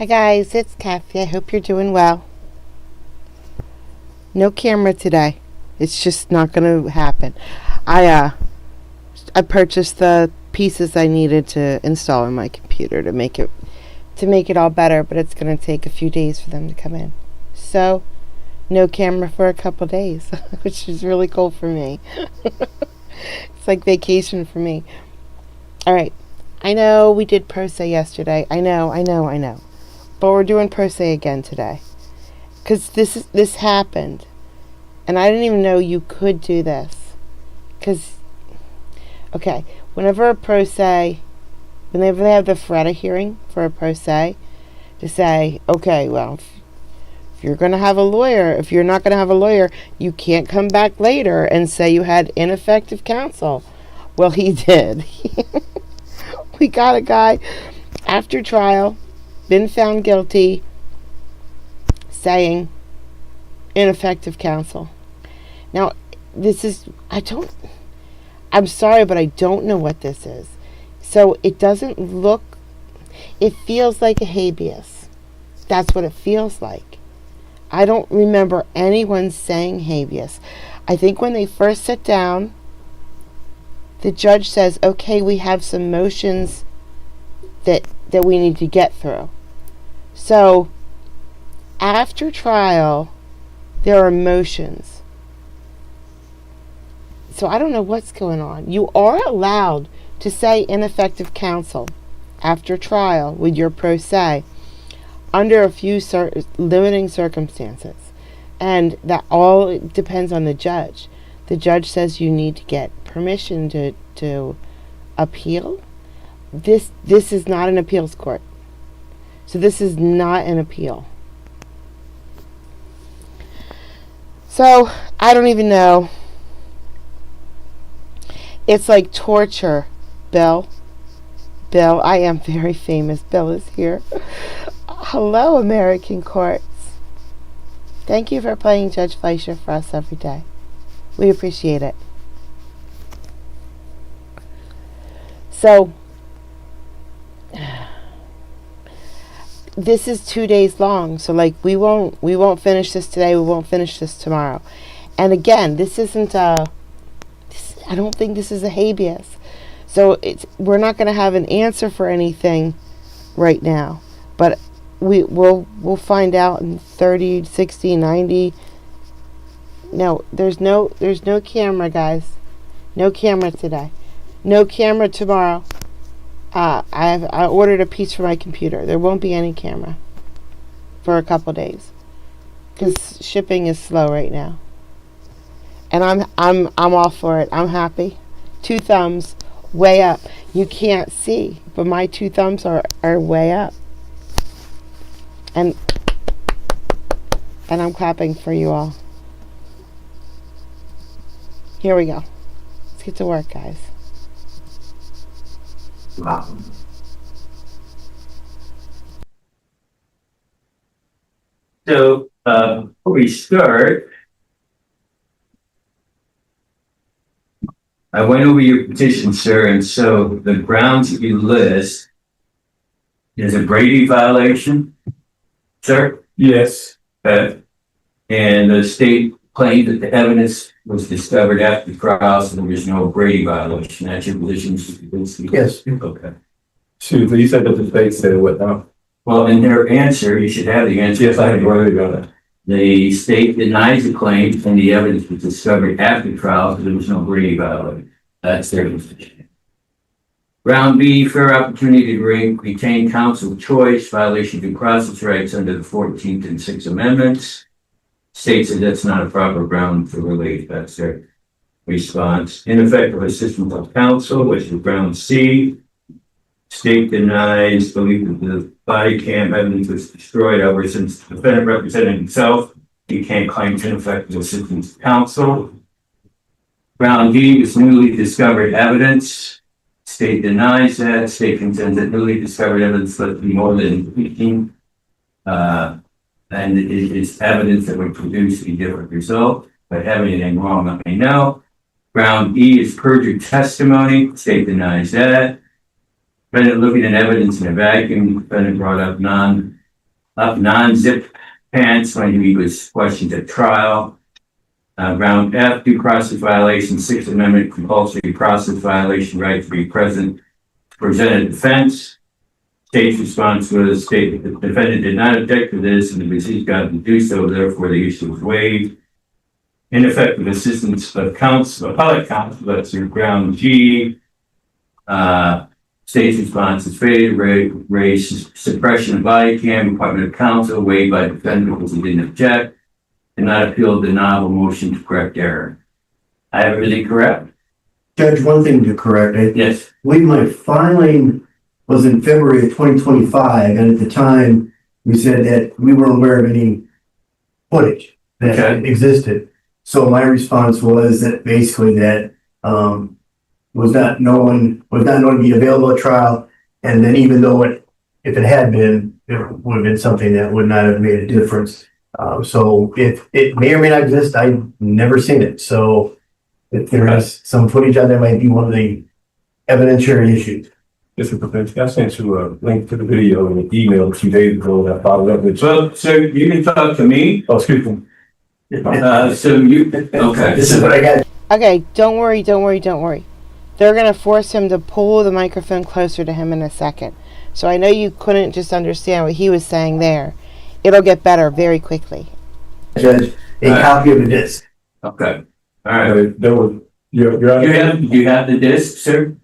Hi guys, it's Kathy. I hope you're doing well. No camera today. It's just not going to happen. I purchased the pieces I needed to install on my computer to make it all better, but it's going to take a few days for them to come in. So, no camera for a couple days, which is really cool for me. It's like vacation for me. All right. I know we did pro se yesterday. I know. But we're doing pro se again today. Because this happened. And I didn't even know you could do this. Because, okay, whenever they have the FREDA hearing for a pro se, to say, okay, well, if you're going to have a lawyer, if you're not going to have a lawyer, you can't come back later and say you had ineffective counsel. Well, he did. We got a guy after trial, been found guilty, saying ineffective counsel. Now, I'm sorry, but I don't know what this is. So it feels like a habeas. That's what it feels like. I don't remember anyone saying habeas. I think when they first sit down, the judge says, okay, we have some motions that we need to get through. So, after trial, there are motions. So I don't know what's going on. You are allowed to say ineffective counsel after trial with your pro se under a few limiting circumstances. And that all depends on the judge. The judge says you need to get permission to appeal. This is not an appeals court. So this is not an appeal. So I don't even know. It's like torture, Bill. Bill, I am very famous. Bill is here. Hello, American courts. Thank you for playing Judge Fleischer for us every day. We appreciate it. So, this is 2 days long. So, like, we won't finish this today. We won't finish this tomorrow. And again, this isn't I don't think this is a habeas. So we're not going to have an answer for anything right now. But we'll find out in 30, 60, 90. No, there's no camera, guys. No camera today. No camera tomorrow. I ordered a piece for my computer. There won't be any camera for a couple days because shipping is slow right now. And I'm all for it. I'm happy. 2 thumbs way up. You can't see, but my 2 thumbs are way up. And I'm clapping for you all. Here we go. Let's get to work, guys. Wow. So, before we start, I went over your petition, sir, and so the grounds that you list is a Brady violation, sir? Yes. And the state claimed that the evidence was discovered after the trial, so there was no Brady violation. That's your position? Yes. Okay. Shoot, you said that the state said what now? Well, in their answer, you should have the answer. Yes, I had already got it. The state denies the claim and the evidence was discovered after trial, so there was no Brady violation. That's their position. Ground B, fair opportunity to retain counsel choice, violation of due process rights under the 14th and 6th Amendments. State said that's not a proper ground for relief. That's their response. Ineffective assistance of counsel, which is ground C. State denies belief that the body cam evidence was destroyed. However, since the defendant represented himself, he can't claim ineffective assistance of counsel. Ground D is newly discovered evidence. State denies that. State contends that newly discovered evidence must be more than 15. And it is evidence that would produce a different result. If I have anything wrong, let me know. Ground E is perjured testimony. State denies that. Defendant looking at evidence in a vacuum. Defendant brought up up non-zip pants when he was questioned at trial. Round F, due process violation, Sixth Amendment compulsory process violation, right to be present, present a defense. State's response was state that the defendant did not object to this and the deceased got to do so, therefore the issue was waived. Ineffective assistance of counsel, appellate counsel, that's your ground G. State's response is failure to raise suppression of body cam, Department of Counsel, waived by defendant because he didn't object. Did not appeal the novel motion to correct error. I have everything correct? Judge, one thing to correct, I Yes. believe my filing was in February of 2025, and at the time, we said that we weren't aware of any footage that Okay. existed. So my response was that basically that was not known to be available at trial, and then even though if it had been, it would have been something that would not have made a difference. So if it may or may not exist, I've never seen it. So if there is some footage out there, might be one of the evidentiary issues. Mr. Professor, I sent you a link to the video in an email a few days ago that I followed up with. So, you can talk to me. Oh, excuse me. Okay. This is what I got. Okay, don't worry. They're going to force him to pull the microphone closer to him in a second. So I know you couldn't just understand what he was saying there. It'll get better very quickly. Judge, a copy of the disc. Okay. All right. There was, Your Honor. Do you have the disc, sir?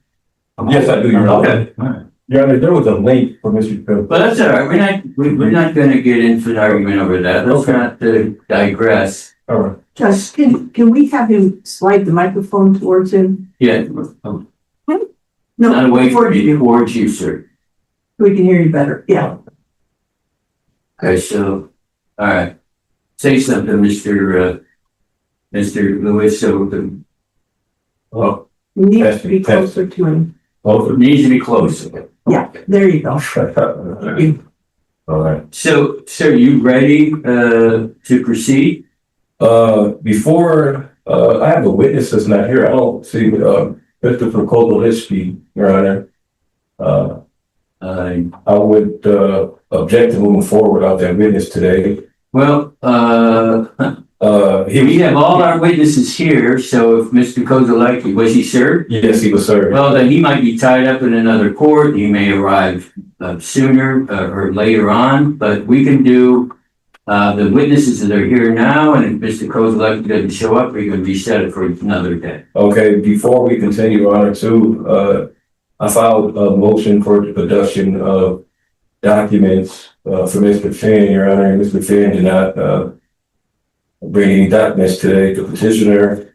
Yes, I do, Your Honor. Okay. All right. Your Honor, there was a link for Mr. Phillips. But that's all right. We're not going to get into an argument over that. Let's not digress. All right. Just, can we have him slide the microphone towards him? Yeah. No, Not away from towards you, you. towards you, sir. We can hear you better. Yeah. Okay, so, all right. Say something, Mr. Lewis, so Oh, You need to be closer to him. it needs to be closer. Yeah, there you go. all right. So, sir, you ready, to proceed? Before, I have a witness that's not here. I don't see, Christopher Kozoliski, Your Honor. I would, object to moving forward without that witness today. Well, He we have all our witnesses here, so if Mr. Kozolaki, was he served? Yes, he was served. Well, then he might be tied up in another court. He may arrive sooner or later on, but we can do the witnesses that are here now, and if Mr. Kozolaki doesn't show up, we can reset it for another day. Okay, before we continue, Your Honor, too, I filed a motion for the production of documents for Mr. Finn, Your Honor, and Mr. Finn did not bring any documents today. The petitioner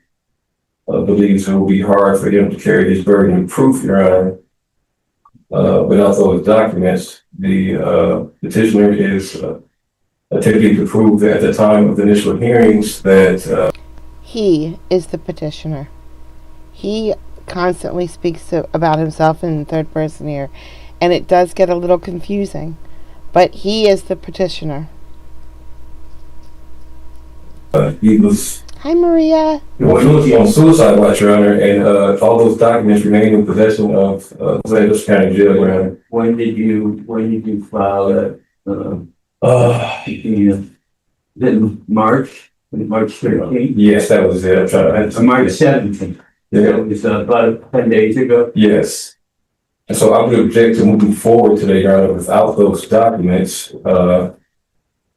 believes it will be hard for him to carry his burden of proof, Your Honor. Without those documents, the petitioner is attempting to prove that at the time of the initial hearings that He is the petitioner. He constantly speaks about himself in third person here, and it does get a little confusing. But he is the petitioner. he was Hi, Maria. on suicide watch, Your Honor, and all those documents remain in possession of Los Angeles County Jail, Your Honor. When did you file that? Then March 13th? Yes, that was it. I'm trying to. March 17th. Yeah. It was about 10 days ago. Yes. And so I would object to moving forward today, Your Honor, without those documents.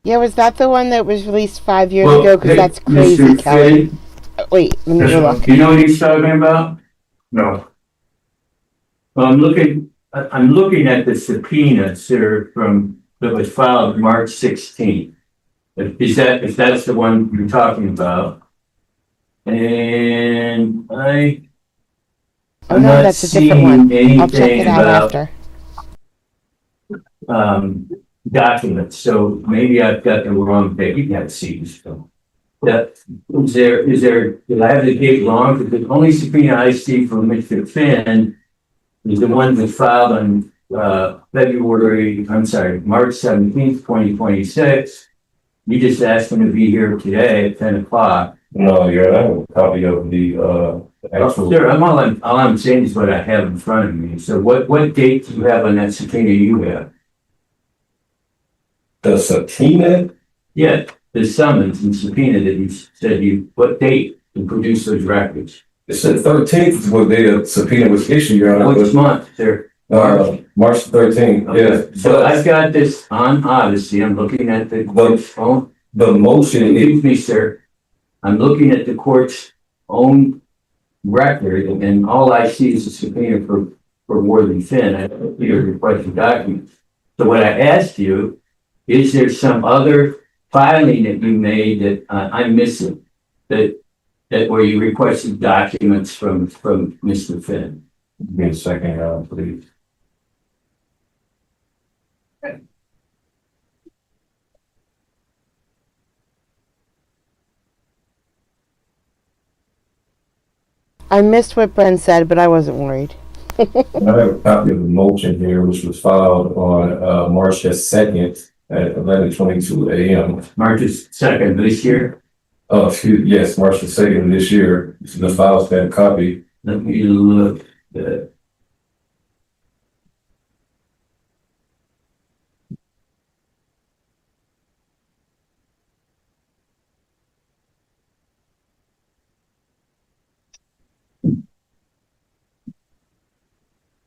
Yeah, was that the one that was released 5 years Well, ago? Because hey, that's crazy, Mr. Kelly. Finn, Wait, let me go look. you know what he's talking about? No. Well, I'm looking at the subpoena, sir, that was filed March 16th. If that's the one you're talking about. And Oh I'm no, not that's a different one. seeing I'll check anything it out about after. documents, so maybe I've got the wrong date. You can't see this film. That, did I have the date wrong? Because the only subpoena I see from Mr. Finn is the one that filed on March 17th, 2026. You just asked him to be here today at 10 o'clock. No, Your Honor, I have a copy of the actual. Sure, all I'm saying is what I have in front of me. So what date do you have on that subpoena you have? The subpoena, Yeah, the summons and subpoena that you said what date to produce those records? it said 13th is what day the subpoena was issued, Your Honor. Which month, sir? March 13th, yes. So I've got this on Odyssey. I'm looking at the court's phone. The motion, Excuse me, sir. I'm looking at the court's own record, and all I see is a subpoena for Warden Finn. I don't see a request for documents. So what I asked you, is there some other filing that you made that I'm missing? That where you requested documents from Mr. Finn? give me a second, Your Honor, please. I missed what Brent said, but I wasn't worried. I have a copy of the motion here, which was filed on March the 2nd at 11:22 a.m. March 2nd this year? Yes, March the 2nd of this year. This is the file stamp copy. Let me look at.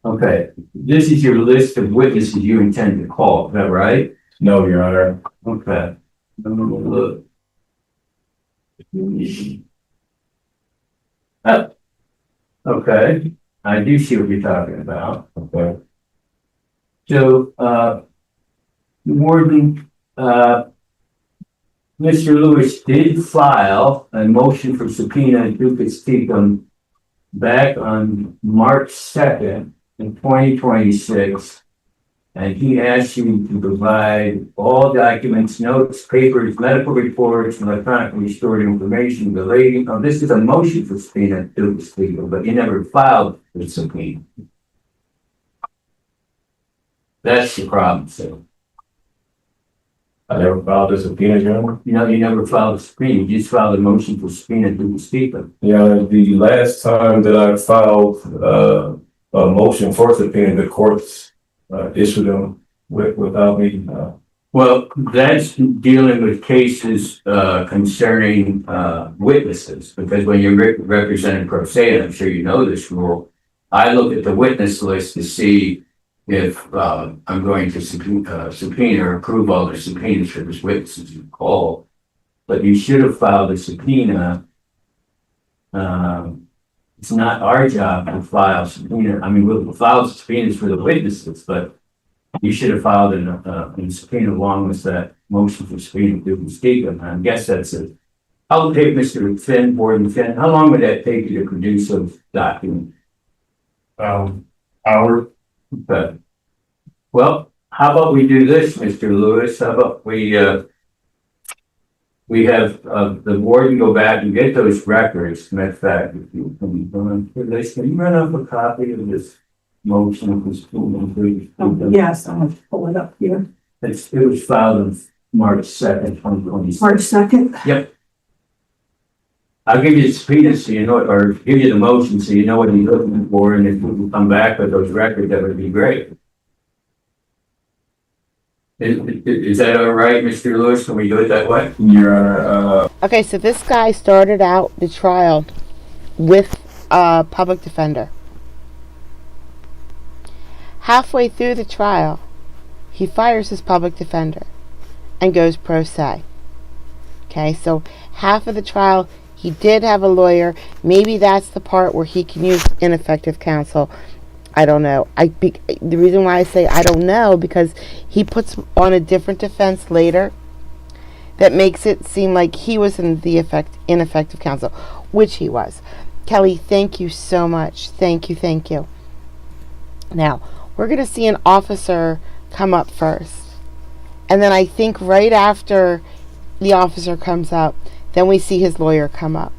Okay, this is your list of witnesses you intend to call, is that right? No, Your Honor. Okay. I'm gonna look. Oh. Okay, I do see what you're talking about. Okay. So, the warden, Mr. Lewis did file a motion for subpoena ducis tecum back on March 2nd in 2026. And he asked you to provide all documents, notes, papers, medical reports, and electronically stored information relating, this is a motion for subpoena ducis tecum, but you never filed the subpoena. That's the problem, sir. I never filed a subpoena, Your Honor. You know, you never filed a subpoena, you just filed a motion for subpoena ducis tecum. Yeah, the last time that I filed a motion for subpoena, the courts issued them without me. Well, that's dealing with cases concerning witnesses, because when you're representing pro se, and I'm sure you know this rule, I look at the witness list to see if I'm going to subpoena or approve all the subpoenas for this witnesses you call. But you should have filed a subpoena. It's not our job to file subpoena. I mean, we'll file subpoenas for the witnesses, but you should have filed a subpoena along with that motion for subpoena ducis tecum. I guess that's it. I'll take Mr. Finn, Warden Finn. How long would that take you to produce those documents? Hour. Okay. Well, how about we do this, Mr. Lewis? How about we have the warden go back and get those records. Matter of fact, if you can you run up a copy of this motion for subpoena? Yes, I'm gonna pull it up here. It was filed on March 2nd, 2026. March 2nd. Yep. I'll give you the subpoena so you know, or give you the motion so you know what you're looking for, and if you can come back with those records, that would be great. Is that all right, Mr. Lewis? Can we do it that way? Your Honor, Okay, so this guy started out the trial with a public defender. Halfway through the trial, he fires his public defender and goes pro se. Okay, so half of the trial, he did have a lawyer. Maybe that's the part where he can use ineffective counsel. I don't know. The reason why I say I don't know, because he puts on a different defense later that makes it seem like he was in the ineffective counsel, which he was. Kelly, thank you so much. Thank you. Now, we're going to see an officer come up first. And then I think right after the officer comes up, then we see his lawyer come up.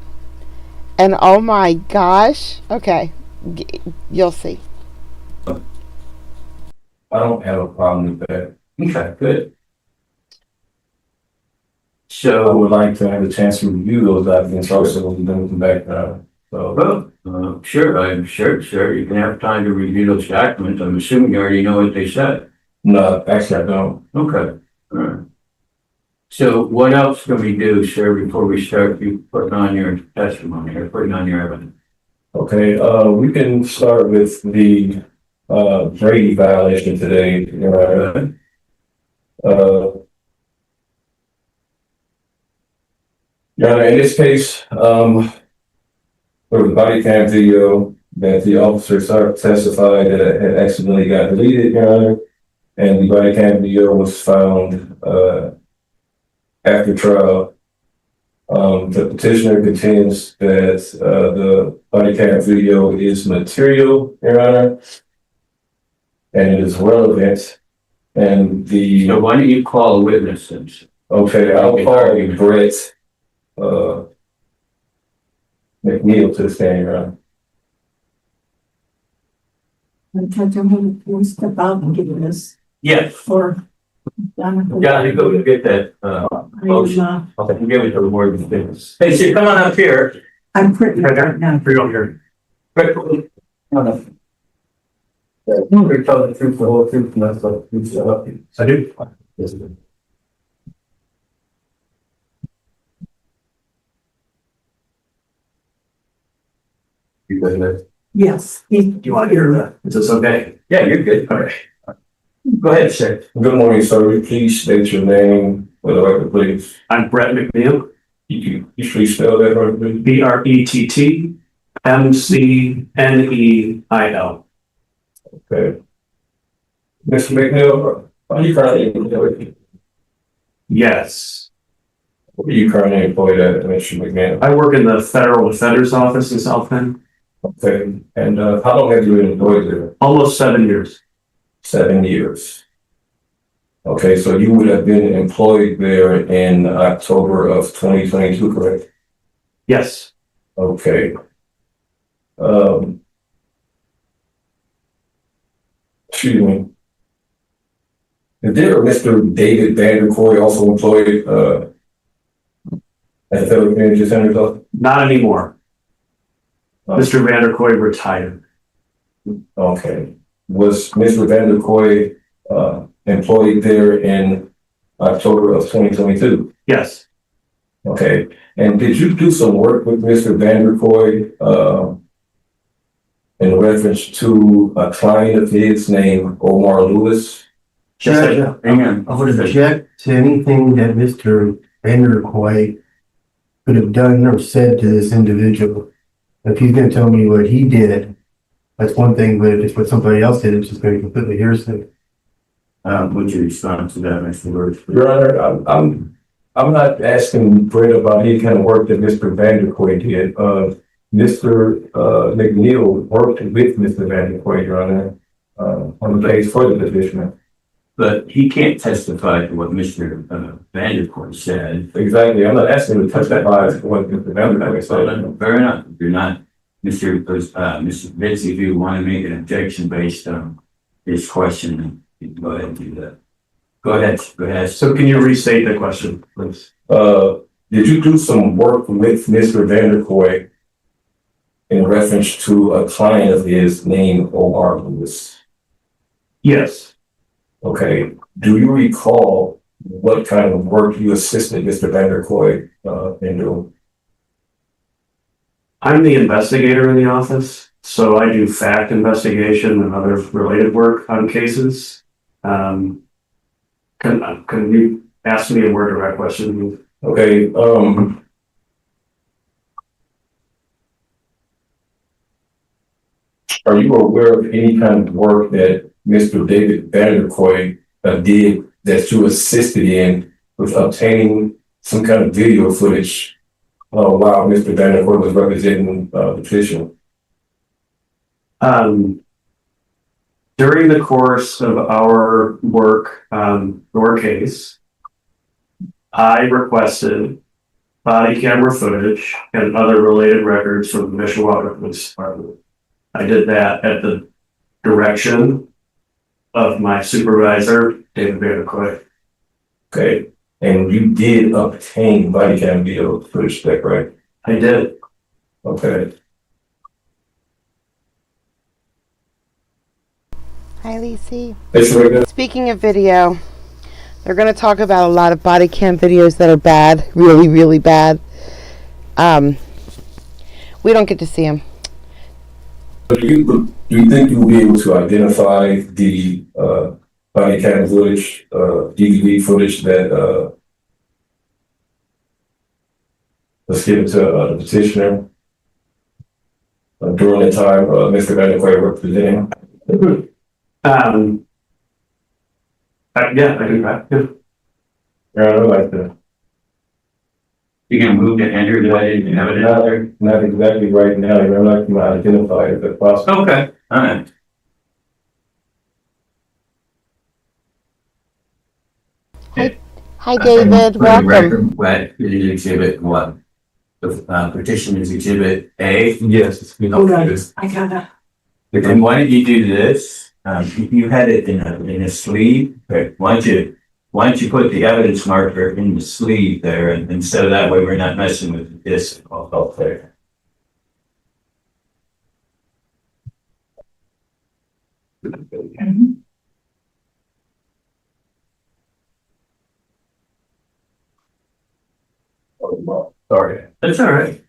And oh my gosh. Okay. You'll see. I don't have a problem with that. Okay, good. I So, would like to have a chance to review those documents also with them back. So, well, sure, I'm sure. You can have time to review those documents. I'm assuming you already know what they said. no, actually, I don't. Okay, all right. So what else can we do, sir, before we start you putting on your testimony or putting on your evidence? Okay, we can start with the, Brady violation today, Your Honor. Your Honor, in this case, there was a body cam video that the officer testified that it had accidentally got deleted, Your Honor. And the body cam video was found, after trial. The petitioner contends that, the body cam video is material, Your Honor. And it is relevant. And So why don't you call a witness? okay, I'll call Brett, McNeel to the stand, Your Honor. And tell him to step out and give this Yes. for. Jonathan. Yeah, you go get that, motion. Okay, give it to the board of business. Hey, so come on up here. I'm pretty right now. Bring up here. Quick. No, no. We're telling the truth, the whole truth, and that's what we should help you. I do. Yes, sir. You good there? Yes. Do you want to hear that? Is this okay? Yeah, you're good. All right. Go ahead, sir. Good morning, sir. Will you please state your name for the record, please? I'm Brett McNeel, You please spell that for me, please? BRETTMCNEIL. Okay. Mr. McNeil, are you currently employed? Yes. Where are you currently employed at, Mr. McNeil? I work in the Federal Defender's Office in South Bend. Okay, and how long have you been employed there? Almost 7 years. 7 years. Okay, so you would have been employed there in October of 2022, correct? Yes. Okay. Excuse me. Is there Mr. David Vandercoy also employed at the Federal Community Center's office? Not anymore. Mr. Vanderkoy retired. Okay. Was Mr. Vandercoy employed there in October of 2022? Yes. Okay. And did you do some work with Mr. Vandercoy in reference to a client of his named Omar Lewis? Judge, Hang on. I would object to anything that Mr. Vandercoy could have done or said to this individual. If he's gonna tell me what he did, that's one thing, but if it's what somebody else did, it's just gonna be completely hearsay. What's your response to that, Mr. Lewis? Your Honor, I'm not asking Brett about any kind of work that Mr. Vandercoy did. Mr. McNeil worked with Mr. Vandercoy, Your Honor, on the case for the petitioner. But he can't testify to what Mr. Vandercourt said. Exactly. I'm not asking him to testify to what Mr. Vandercoy said. Fair enough. If you're not, Mr. Vince, if you want to make an objection based on his question, you can go ahead and do that. Go ahead. Go ahead. So can you restate the question, please? Did you do some work with Mr. Vandercoy in reference to a client of his named Omar Lewis? Yes. Okay. Do you recall what kind of work you assisted Mr. Vandercoy in doing? I'm the investigator in the office, so I do fact investigation and other related work on cases. Can you ask me a more direct question? Okay. Are you aware of any kind of work that Mr. David Vandercoy did that you assisted in with obtaining some kind of video footage while Mr. Vandercoy was representing the petition? During the course of our work on your case, I requested body camera footage and other related records from the Mishawaka Police Department. I did that at the direction of my supervisor, David Vandercoy. Okay. And you did obtain body cam video footage, is that correct? I did. Okay. Hi, Lacey. Mr. Wiggins? Speaking of video, They're going to talk about a lot of body cam videos that are bad, really, really bad. We don't get to see them. Do you think you'll be able to identify the body cam footage, DVD footage that was given to the petitioner during the time Mr. Vanderquay representing? Yeah, I do that. Yeah. Yeah, I'd like to. You can move to enter that in evidence. Not exactly right now. I'd like to identify it if possible. Okay, all right. Hi, David. For the Welcome. record, what is exhibit what? The petition is exhibit A. Yes. It's been Hold on, I gotta. And why don't you do this? You had it in a sleeve, but why don't you put the evidence marker in the sleeve there, and instead of that way, we're not messing with this all there. Sorry. That's all right.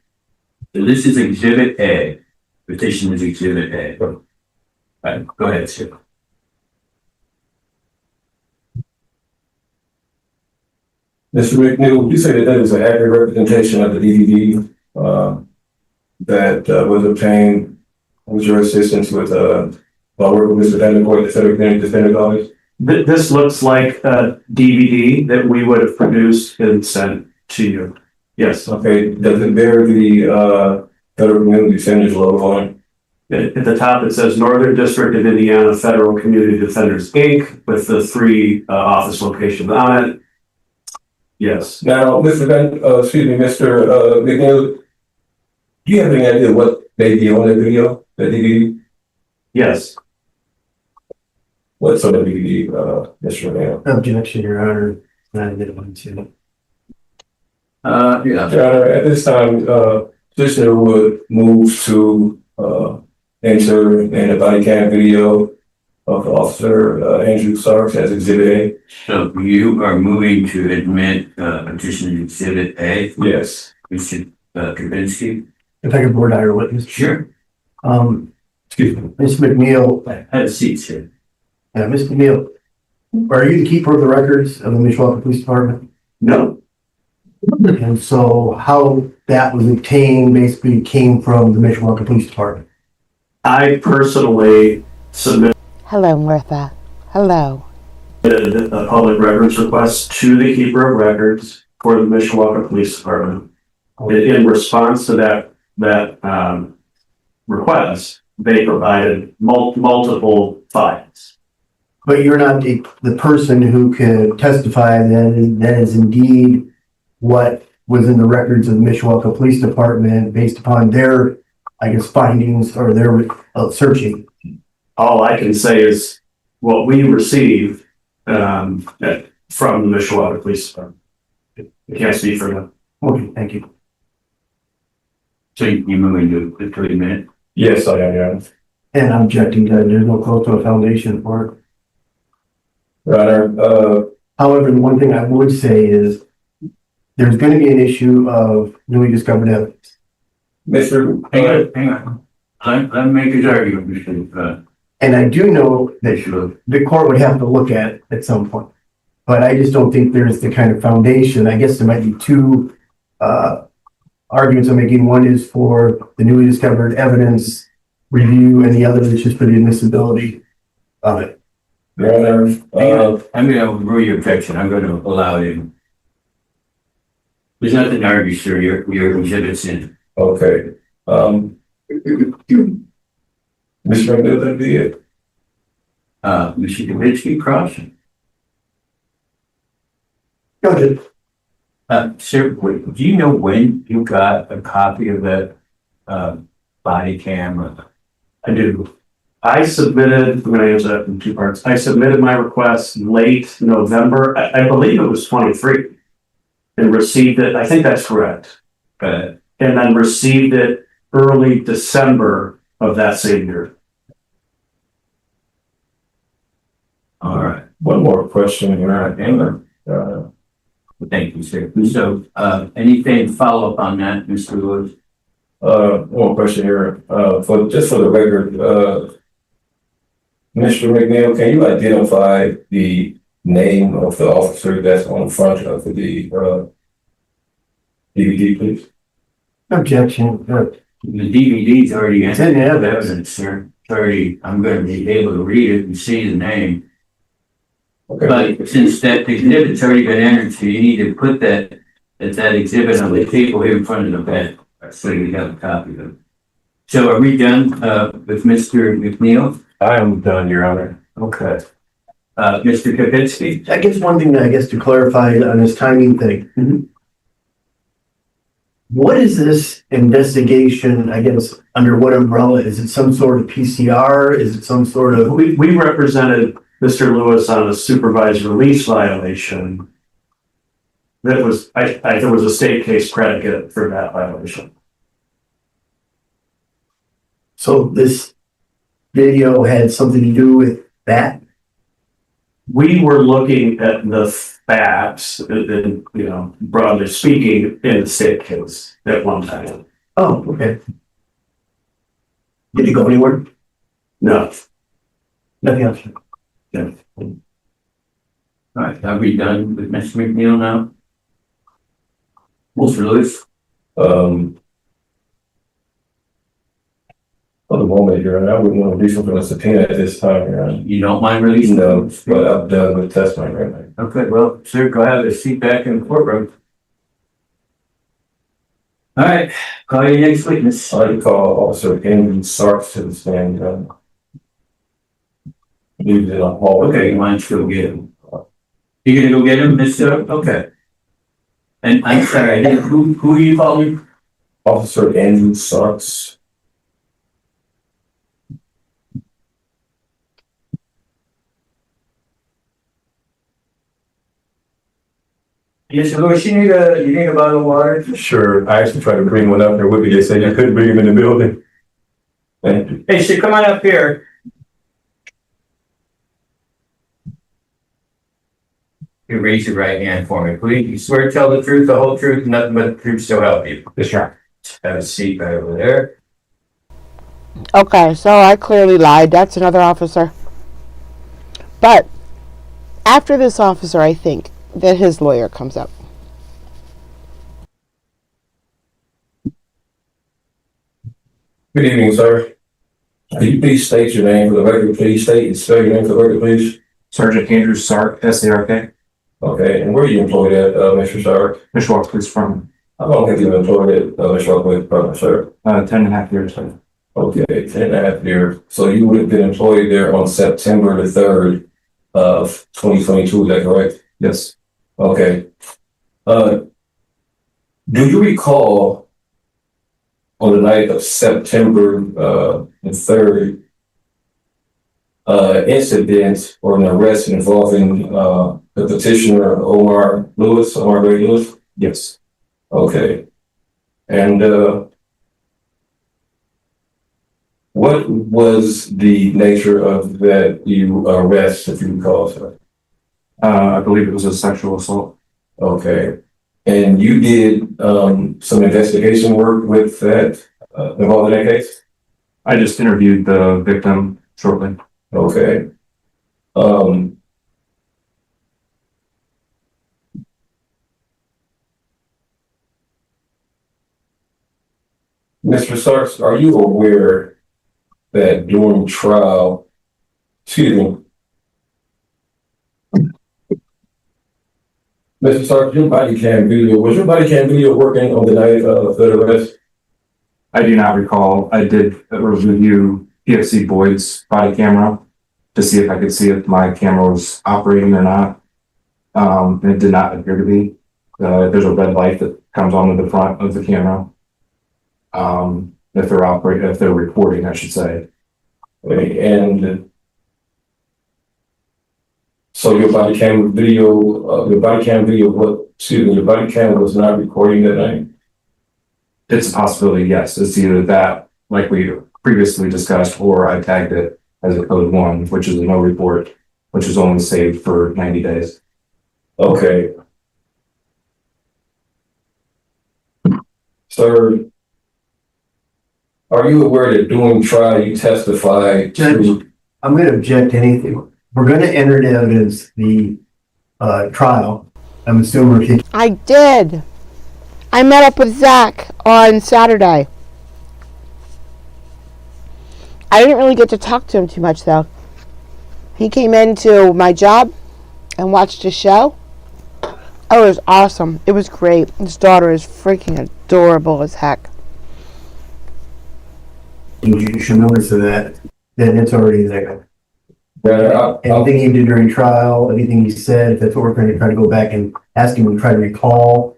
So this is exhibit A. Petition is exhibit A. All right, go ahead, Skip. Mr. McNeel, would you say that that is an accurate representation of the DVD that was obtained with your assistance with while working with Mr. Vanderquay, the Federal Community Defender's Office? This looks like a DVD that we would have produced and sent to you. Yes. Okay, does it bear the Federal Community Defender's logo on it? At the top, it says Northern District of Indiana Federal Community Defenders, Inc. with the 3 office locations on it. Yes. Now, Mr. Mr. McNeil, do you have any idea what may be on the video, the DVD? Yes. What's on the DVD, Mr. McNeil? Objection, Your Honor. Not admitted one to. Yeah. Your Honor, at this time, petitioner would move to enter in a body cam video of Officer Andrew Sarks as Exhibit A. So you are moving to admit petition exhibit A? Yes. Mr. Kabinski? If I could board hire witness. Sure. Excuse me. Ms. McNeel, Have a seat, sir. Ms. McNeel, are you the keeper of the records of the Mishawaka Police Department? No. And so how that was obtained basically came from the Mishawaka Police Department. I personally submitted Hello, Martha. Hello. a public records request to the keeper of records for the Mishawaka Police Department. In response to that request, they provided multiple files. But you're not the person who could testify that is indeed what was in the records of the Mishawaka Police Department based upon their, I guess, findings or their searching. All I can say is what we received from the Mishawaka Police Department. I can't speak for them. Okay, thank you. So you moving to the 3 minute? Yes, I am, Your Honor. And I'm objecting that there's no close to a foundation for it. Your Honor, However, the one thing I would say is there's going to be an issue of newly discovered evidence. Mr. Hang on. Let me make his argument, Mr. And I do know that Sure. the court would have to look at it at some point. But I just don't think there's the kind of foundation. I guess there might be 2 arguments I'm making. One is for the newly discovered evidence review, and the other is just for the admissibility of it. Your Honor, I'm going to overrule your objection. I'm going to allow you. There's nothing to argue, sir. Your exhibit's in. okay. Mr. McNeil, that'd be it. Mr. Kabinski, cross. Go ahead. Sir, do you know when you got a copy of that body camera? I do. I submitted, I'm going to answer that in 2 parts. I submitted my request late November, I believe it was 23, and received it, I think that's correct. And then received it early December of that same year. All right. One more question here. Thank you, sir. So, anything to follow up on that, Mr. Lewis? One more question here, for the record, Mr. McNeel, can you identify the name of the officer that's on front of the, DVD, please? Objection. The DVD's already It's in the evidence. evidence, sir. It's already, I'm gonna be able to read it and see the name. Okay, But since that exhibit's already been entered, so you need to put that exhibit on the table here in front of the bed, so you have a copy of it. So are we done, with Mr. McNeel? I am done, Your Honor. Okay. Mr. Kapinski? I guess one thing, I guess, to clarify on this timing thing. Mhm. What is this investigation, I guess, under what umbrella? Is it some sort of PCR? Is it some sort of? We represented Mr. Lewis on a supervised release violation. That was, there was a state case predicate for that violation. So this video had something to do with that? We were looking at the facts, and, you know, broadly speaking, in the state case at one time. Oh, okay. Did it go anywhere? No, Nothing else? All right, are we done with Mr. McNeel now? Mr. Lewis? For the moment, Your Honor, I wouldn't want to do something with subpoena at this time, Your Honor. You don't mind releasing No, those? but I'm done with testimony right now. Okay, well, sir, go have a seat back in the courtroom. All right, call your next witness. I'd like to call Officer Andrew Sarks to the stand. Leave it in a hall. Okay, why don't you go get him? You gonna go get him, mister? Okay. And I'm sorry, I didn't, who are you calling? Officer Andrew Sarks. Yes, Lewis, you need a bottle of water? Sure, I actually tried to bring one up there with me. They said you couldn't bring him in the building. Thank you. Hey, sir, come on up here. You raise your right hand for me, please. You swear to tell the truth, the whole truth, and nothing but the truth, so help you. Yes, sir. Have a seat right over there. Okay, so I clearly lied. That's another officer. But after this officer, I think that his lawyer comes up. Good evening, sir. Could you please state your name for the record, please? State and spell your name for the record, please. Sergeant Andrew Sark, S-A-R-K. Okay, and where are you employed at, Mr. Sark? Mishawaka Police Department. How long have you been employed at, Mishawaka Police Department, sir? 10.5 years. Okay, 10.5 years. So you would have been employed there on September the 3rd of 2022, is that correct? Yes. Okay. Do you recall on the night of September the 3rd, incident or an arrest involving the petitioner Omar Gray Lewis? Yes. Okay. And what was the nature of that you arrest, if you recall, sir? I believe it was a sexual assault. Okay. And you did some investigation work with that involved in that case? I just interviewed the victim shortly. Okay. Mr. Sarks, are you aware that during trial, excuse me, Mr. Sarks, was your body cam video working on the night of the arrest? I do not recall. I did review PFC Boyd's body camera to see if I could see if my camera was operating or not. It did not appear to be. There's a red light that comes on at the front of the camera. If they're recording, I should say. Okay, and so your body cam video was not recording that night? It's a possibility, yes. It's either that, like we previously discussed, or I tagged it as a code 1, which is a no report. which was only saved for 90 days. Okay. Sir, are you aware that during trial you testified Judge, to? I'm gonna object to anything. We're gonna enter into evidence the trial. I'm assuming we're taking. I did. I met up with Zach on Saturday. I didn't really get to talk to him too much though. He came into my job and watched a show. Oh, it was awesome. It was great. His daughter is freaking adorable as heck. Judicial notice of that, then it's already there. Anything he did during trial, anything he said, if that's what we're going to try to go back and ask him to try to recall.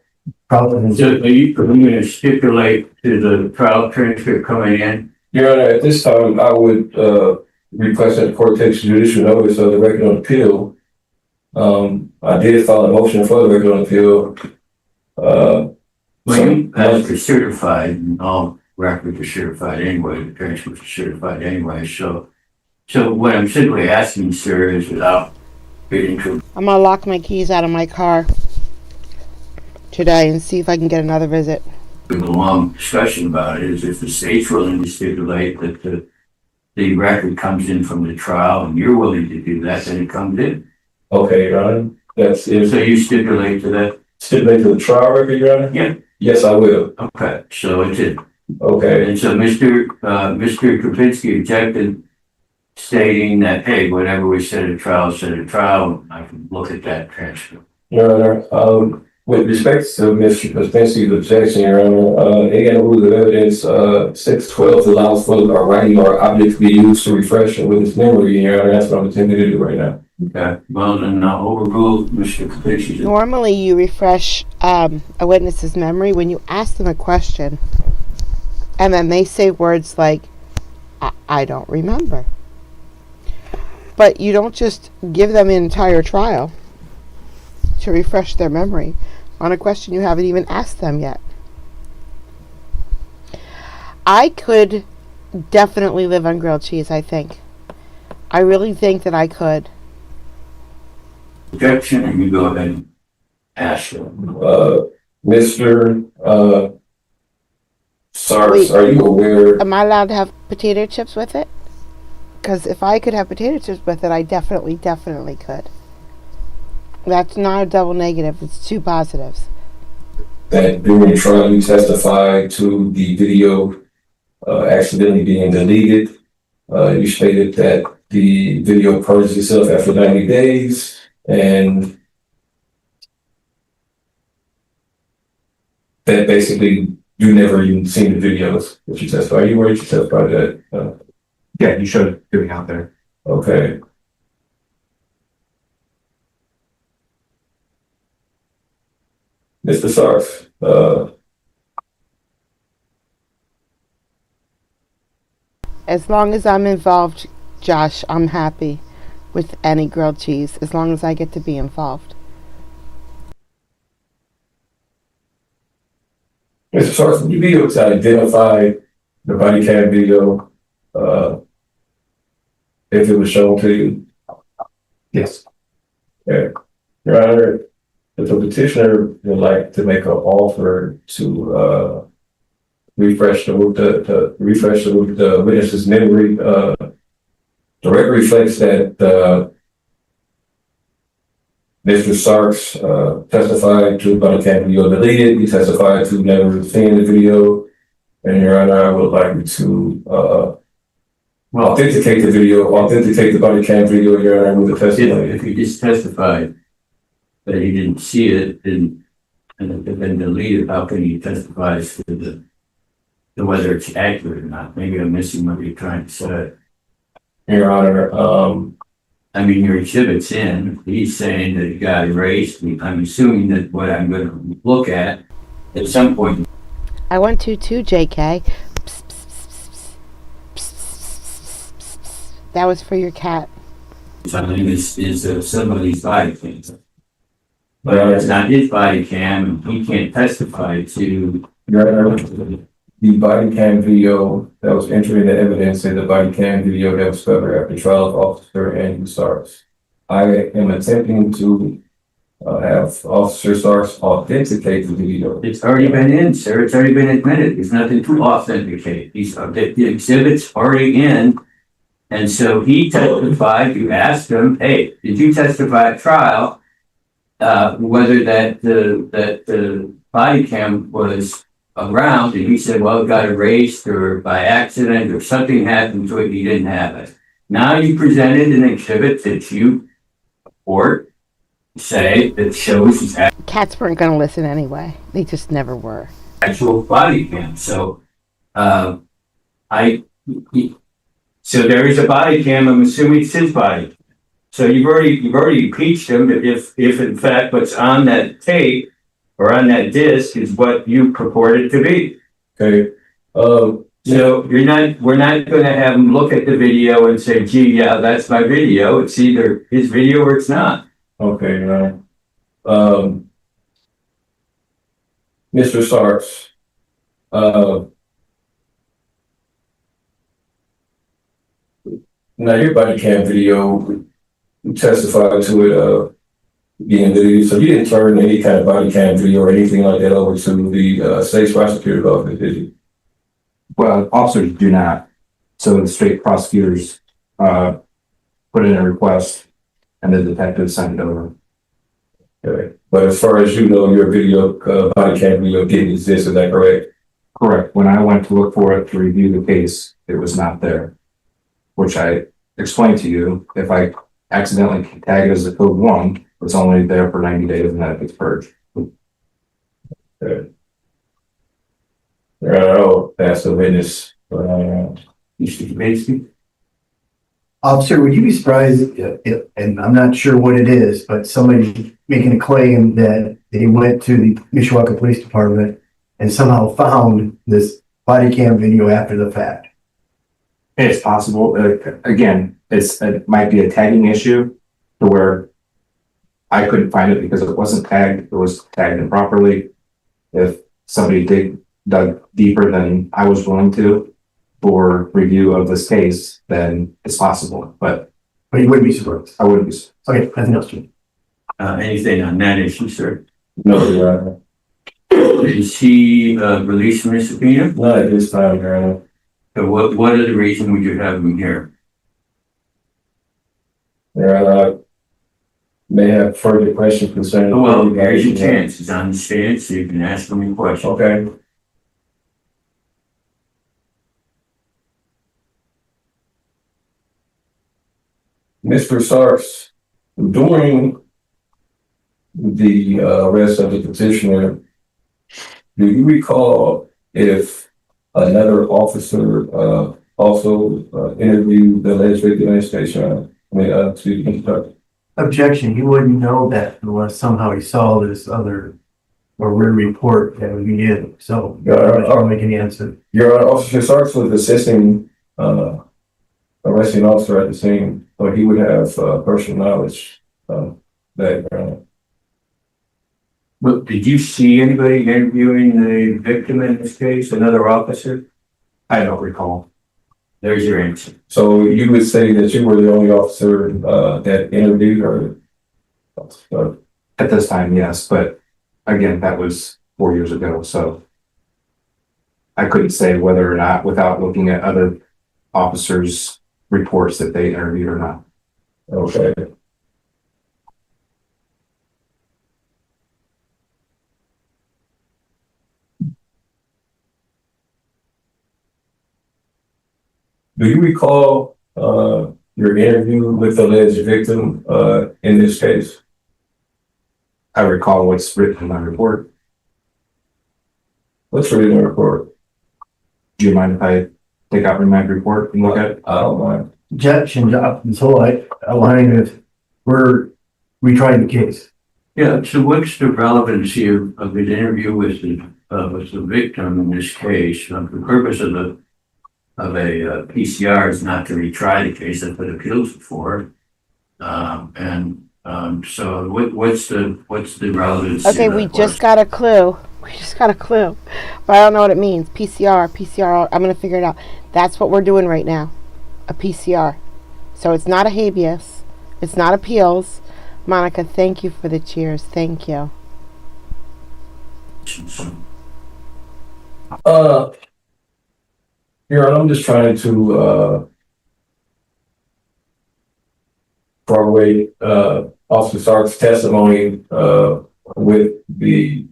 Probably. So are you going to stipulate to the trial transcript coming in? Your Honor, at this time, I would request that the court takes judicial notice of the record on appeal. I did file a motion for the record on appeal. Well, you asked for certified, and all records are certified anyway, the transcripts are certified anyway, so what I'm simply asking, sir, is without getting to I'm gonna lock my keys out of my car today and see if I can get another visit. a long discussion about it, is if the state's willing to stipulate that the record comes in from the trial and you're willing to do that, then it comes in. Okay, Your Honor. That's it. So you stipulate to that? Stipulate to the trial record, Your Honor? Yeah. Yes, I will. Okay, so it's in. Okay. And so Mr. Kropinski objected, stating that, hey, whatever we said at trial, I can look at that transcript. Your Honor, with respect to Mr. Kropinski's objection, Your Honor, again, the rules of evidence, 612 allows for a writing or object to be used to refresh a witness memory, Your Honor. That's what I'm attempting to do right now. Okay, well, then I'll overrule Mr. Kropinski's. Normally you refresh a witness's memory when you ask them a question and then they say words like, I don't remember. But you don't just give them an entire trial to refresh their memory on a question you haven't even asked them yet. I could definitely live on grilled cheese, I think. I really think that I could. Objection, and you go ahead and ask them. Mr. Sarks, Wait. are you aware? Am I allowed to have potato chips with it? Because if I could have potato chips with it, I definitely could. That's not a double negative. It's two positives. That during the trial you testified to the video accidentally being deleted. You stated that the video purged itself after 90 days and that basically you never even seen the videos that you testified. You were testified that. Yeah, you showed it doing out there. Okay. Mr. Sarks, As long as I'm involved, Josh, I'm happy with any grilled cheese, as long as I get to be involved. Mr. Sarks, would you be able to identify the body cam video if it was shown to you? Yes. Yeah. Your Honor, if the petitioner would like to make an offer to refresh the witness's memory, the record reflects that Mr. Sarks testified to body cam video deleted. He testified to never seeing the video. And Your Honor, I would like you to authenticate the body cam video, Your Honor, with the testimony. If he just testified that he didn't see it and it had been deleted, how can he testify to the whether it's accurate or not? Maybe I'm missing what you're trying to say. Your Honor, I mean, your exhibit's in. He's saying that it got erased. I'm assuming that what I'm going to look at some point. I want to too, JK. That was for your cat. Something is somebody's body cam. But it's not his body cam, and he can't testify to. Your Honor, the body cam video that was entered into evidence in the body cam video that was covered after trial of Officer Andrew Sarks. I am attempting to have Officer Sarks authenticate the video. It's already been in, sir. It's already been admitted. There's nothing to authenticate. The exhibit's already in. And so he testified, you asked him, hey, did you testify at trial? Whether the body cam was around, and he said, well, it got erased or by accident or something happened to it, he didn't have it. Now you presented an exhibit that you or say that shows his Cats weren't going to listen anyway. They just never were. actual body cam. So, so there is a body cam. I'm assuming it's his body cam. So you've already impeached him. If in fact what's on that tape or on that disc is what you purport it to be. Okay. So we're not going to have him look at the video and say, gee, yeah, that's my video. It's either his video or it's not. Okay, right. Mr. Sarks, now your body cam video, you testified to it being deleted, so you didn't turn any kind of body cam video or anything like that over to the state prosecutor's office, did you? Well, officers do not. So the state prosecutors put in a request and the detectives sent it over. Okay. But as far as you know, your video, body cam video didn't exist, is that correct? Correct. When I went to look for it to review the case, it was not there, which I explained to you. If I accidentally tag it as a code 1, it's only there for 90 days and then it gets purged. Okay. Oh, that's the witness. Mr. Basically. Officer, would you be surprised if, and I'm not sure what it is, but somebody making a claim that they went to the Mishawaka Police Department and somehow found this body cam video after the fact? It's possible. Again, it might be a tagging issue to where I couldn't find it because it wasn't tagged. It was tagged improperly. If somebody dug deeper than I was willing to for review of this case, then it's possible. But you wouldn't be surprised. I wouldn't be. Okay, nothing else, Jim. Anything on that issue, sir? No, Your Honor. Is he released from his subpoena? Not at this time, Your Honor. So what other reason would you have him here? Your Honor, I may have further questions concerning. Well, here's your chance. It's on the stand, so you can ask him a question. Okay. Mr. Sarks, during the arrest of the petitioner, do you recall if another officer also interviewed the alleged victim in station? Objection, you wouldn't know that unless somehow he saw this other or weird report that would be in. So I'll make any answer. Your Honor, Officer Sarks was assisting arresting officer at the scene, but he would have personal knowledge that. Well, did you see anybody interviewing the victim in this case, another officer? I don't recall. There's your answer. So you would say that you were the only officer that interviewed, or? At this time, yes, but again, that was 4 years ago, so I couldn't say whether or not without looking at other officers' reports that they interviewed or not. Okay. Do you recall your interview with the alleged victim in this case? I recall what's written in my report. What's written in the report? Do you mind if I take out my report and look at it? I don't mind. Objection, this whole line of we're retrying the case. Yeah, so what's the relevancy of an interview with the victim in this case? The purpose of a PCR is not to retry the case, that's what appeals for. So what's the relevance? Okay, we just got a clue. We just got a clue. But I don't know what it means. PCR, I'm going to figure it out. That's what we're doing right now. A PCR. So it's not a habeas. It's not appeals. Monica, thank you for the cheers. Thank you. Your Honor, I'm just trying to, corroborate, Officer Sarks' testimony, with the,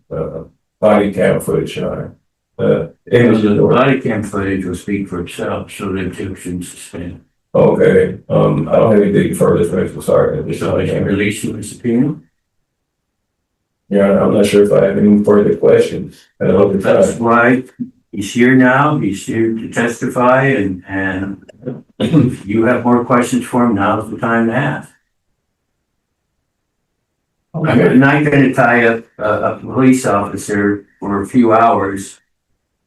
body cam footage, Your Honor. Images The or, body cam footage will speak for itself, so the two shouldn't suspend. okay, I don't have anything further for Mr. Sark. So I can release you a subpoena. Your Honor, I'm not sure if I have any further questions. That's why he's here now. He's here to testify, and if you have more questions for him, now's the time to ask. I'm not going to tie up a police officer for a few hours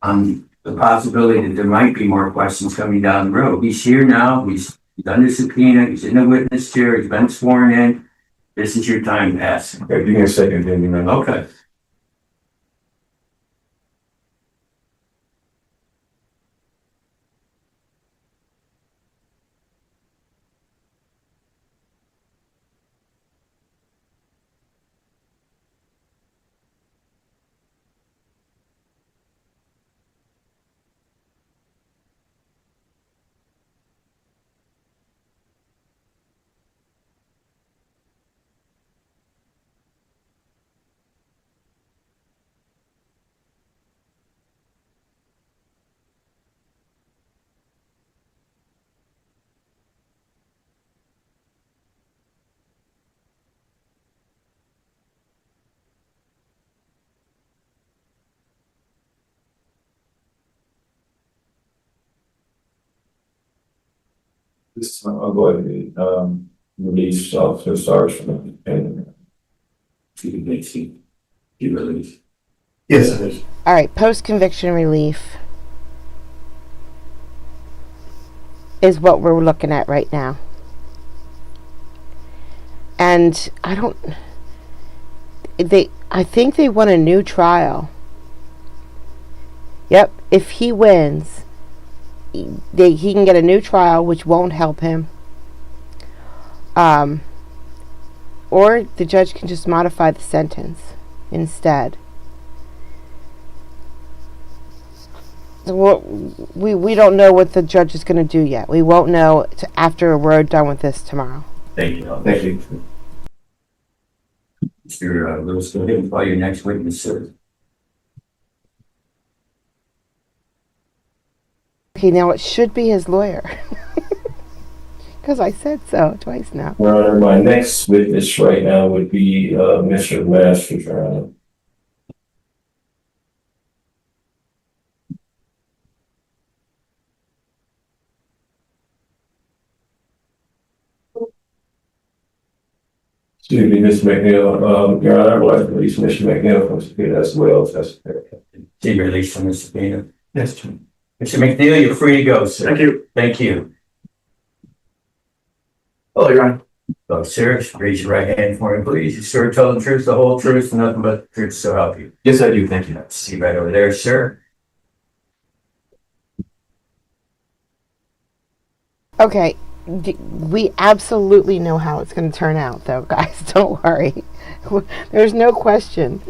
on the possibility that there might be more questions coming down the road. He's here now. He's done the subpoena. He's in the witness chair. He's been sworn in. This is your time to ask. Okay, give me a second, then, Your Honor. Okay. I'll go ahead and, release Officer Sarks from and You can see. You release. Yes, it is. All right, post-conviction relief is what we're looking at right now. And I think they want a new trial. Yep, if he wins, he can get a new trial, which won't help him. Or the judge can just modify the sentence instead. We don't know what the judge is going to do yet. We won't know after we're done with this tomorrow. Thank you. thank you. Mr. Lewis, go ahead and call your next witness, sir. Okay, now it should be his lawyer. Because I said so twice now. Your Honor, my next witness right now would be, Mr. Masters, Your Honor. Excuse me, Mr. McNeel, Your Honor, I would like to release Mr. McNeel from subpoena as well. That's Be released from the subpoena. yes, sir. Mr. McNeel, you're free to go, sir. Thank you. Thank you. Oh, Your Honor. Oh, sir, raise your right hand for me, please. You swear to tell the truth, the whole truth, and nothing but the truth, so help you. Yes, I do. Thank you. See right over there, sir. Okay, we absolutely know how it's going to turn out, though, guys. Don't worry. There's no question.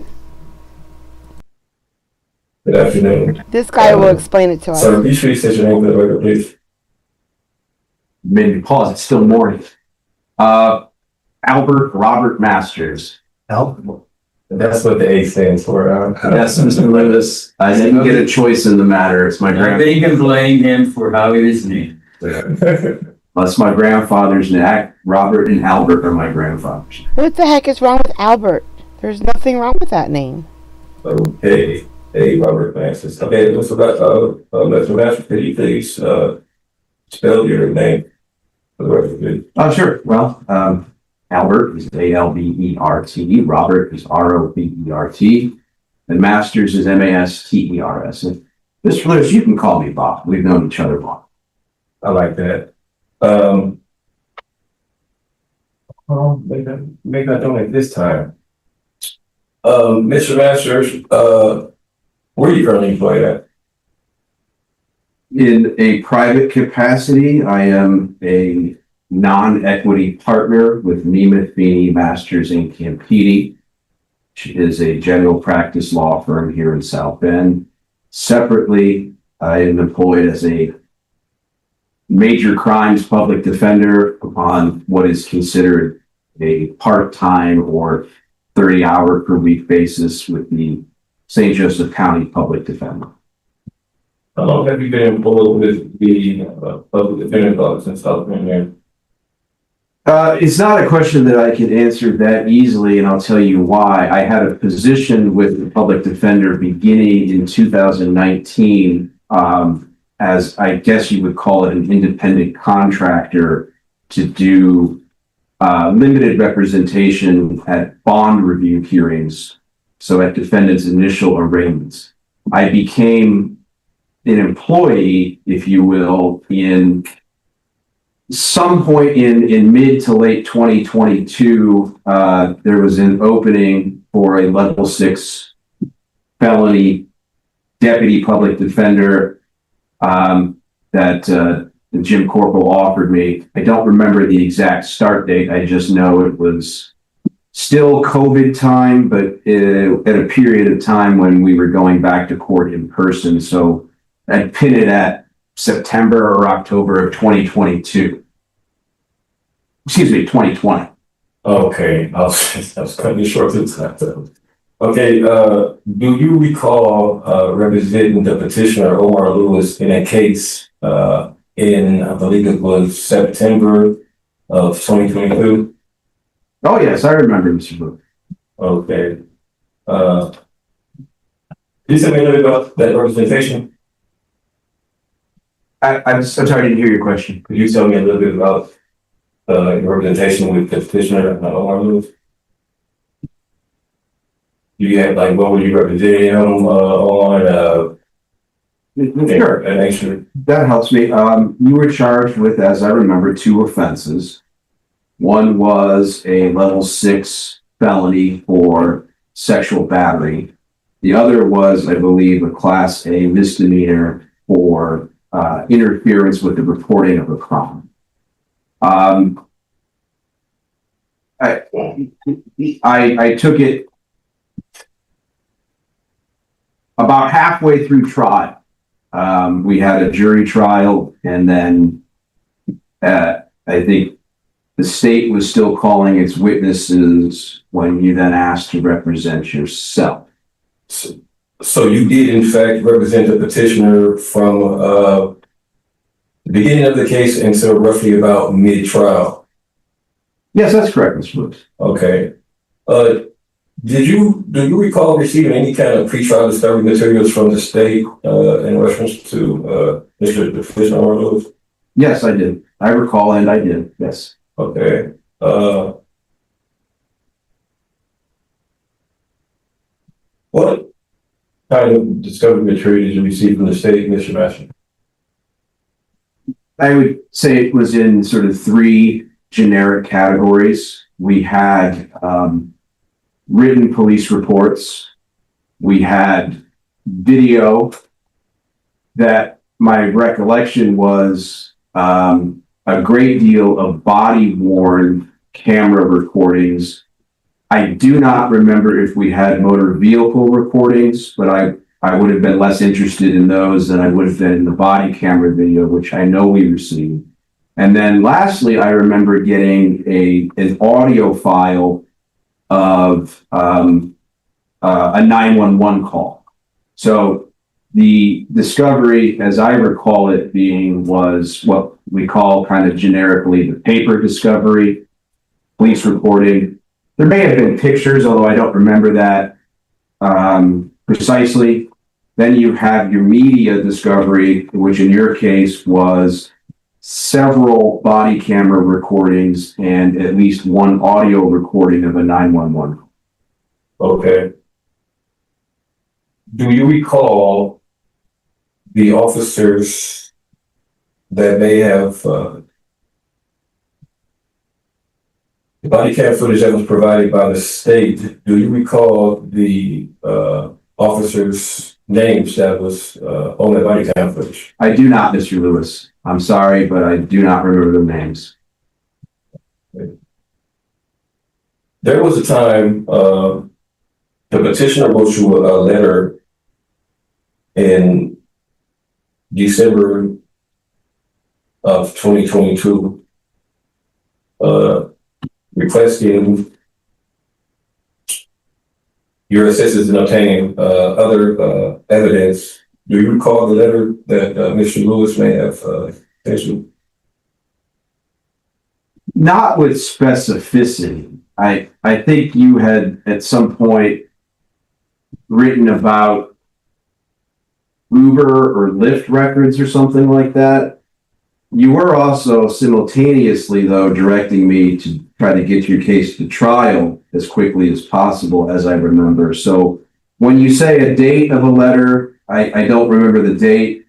Good afternoon. This guy will explain it to us. Sir, be sure you state your name for the record, please. Made me pause. It's still morning. Albert Robert Masters. Al? That's what the A stands for. Yes, Mr. Lewis. I didn't get a choice in the matter. It's my Nobody can blame him for how he was named. That's my grandfather's name. Robert and Albert are my grandfathers. What the heck is wrong with Albert? There's nothing wrong with that name. Okay, hey, Robert Masters. Okay, Mr. Masters, could you please, spell your name for the record, please? Oh, sure. Well, Albert is A-L-B-E-R-T. Robert is R-O-B-E-R-T. And Masters is M-A-S-T-E-R-S. And Mr. Lewis, you can call me Bob. We've known each other long. I like that. Maybe I don't at this time. Mr. Masters, where are you currently employed at? In a private capacity, I am a non-equity partner with Nemeth, Feeney, Masters, and Campini, which is a general practice law firm here in South Bend. Separately, I am employed as a major crimes public defender on what is considered a part-time or 30-hour per week basis with the St. Joseph County Public Defender. How long have you been employed with the public defender's office in South Bend here? It's not a question that I can answer that easily, and I'll tell you why. I had a position with the public defender beginning in 2019, as I guess you would call it, an independent contractor to do limited representation at bond review hearings. So at defendant's initial arraignments, I became an employee, if you will, in some point in mid to late 2022. There was an opening for a level 6 felony deputy public defender that Jim Corporal offered me. I don't remember the exact start date. I just know it was still COVID time, but at a period of time when we were going back to court in person. So I'd pin it at September or October of 2022. Excuse me, 2020. Okay, I was cutting you short this time. Okay, do you recall representing the petitioner Omar Lewis in a case in, I believe it was September of 2022? Oh yes, I remember, Mr. Booth. Okay. Can you tell me a little bit about that representation? I'm sorry, I didn't hear your question. Could you tell me a little bit about your representation with the petitioner Omar Lewis? You had like, what were you representing him on? Sure. And actually, That helps me. You were charged with, as I remember, 2 offenses. One was a level 6 felony for sexual battery. The other was, I believe, a class A misdemeanor for interference with the reporting of a crime. I took it about halfway through trial. We had a jury trial, and then I think the state was still calling its witnesses when you then asked to represent yourself. so you did in fact represent the petitioner from the beginning of the case until roughly about mid-trial. Yes, that's correct, Mr. Lewis. Okay. Do you recall receiving any kind of pretrial discovery materials from the state in reference to Mr. Petitioner Omar Lewis? Yes, I did. I recall, and I did. Yes. Okay. What kind of discovery material did you receive from the state, Mr. Master? I would say it was in sort of 3 generic categories. We had written police reports. We had video that my recollection was a great deal of body-worn camera recordings. I do not remember if we had motor vehicle recordings, but I would have been less interested in those than I would have been in the body camera video, which I know we received. And then lastly, I remember getting an audio file of a 911 call. So the discovery, as I recall it being, was what we call kind of generically the paper discovery, police reporting. There may have been pictures, although I don't remember that precisely. Then you have your media discovery, which in your case was several body camera recordings and at least 1 audio recording of a 911 call. Okay. Do you recall the officers that may have the body cam footage that was provided by the state? Do you recall the officers' names that was on the body cam footage? I do not, Mr. Lewis. I'm sorry, but I do not remember the names. There was a time, the petitioner wrote you a letter in December of 2022, requesting your assistance in obtaining other evidence. Do you recall the letter that Mr. Lewis may have sent you? Not with specificity. I think you had at some point written about Uber or Lyft records or something like that. You were also simultaneously, though, directing me to try to get your case to trial as quickly as possible, as I remember. So when you say a date of a letter, I don't remember the date.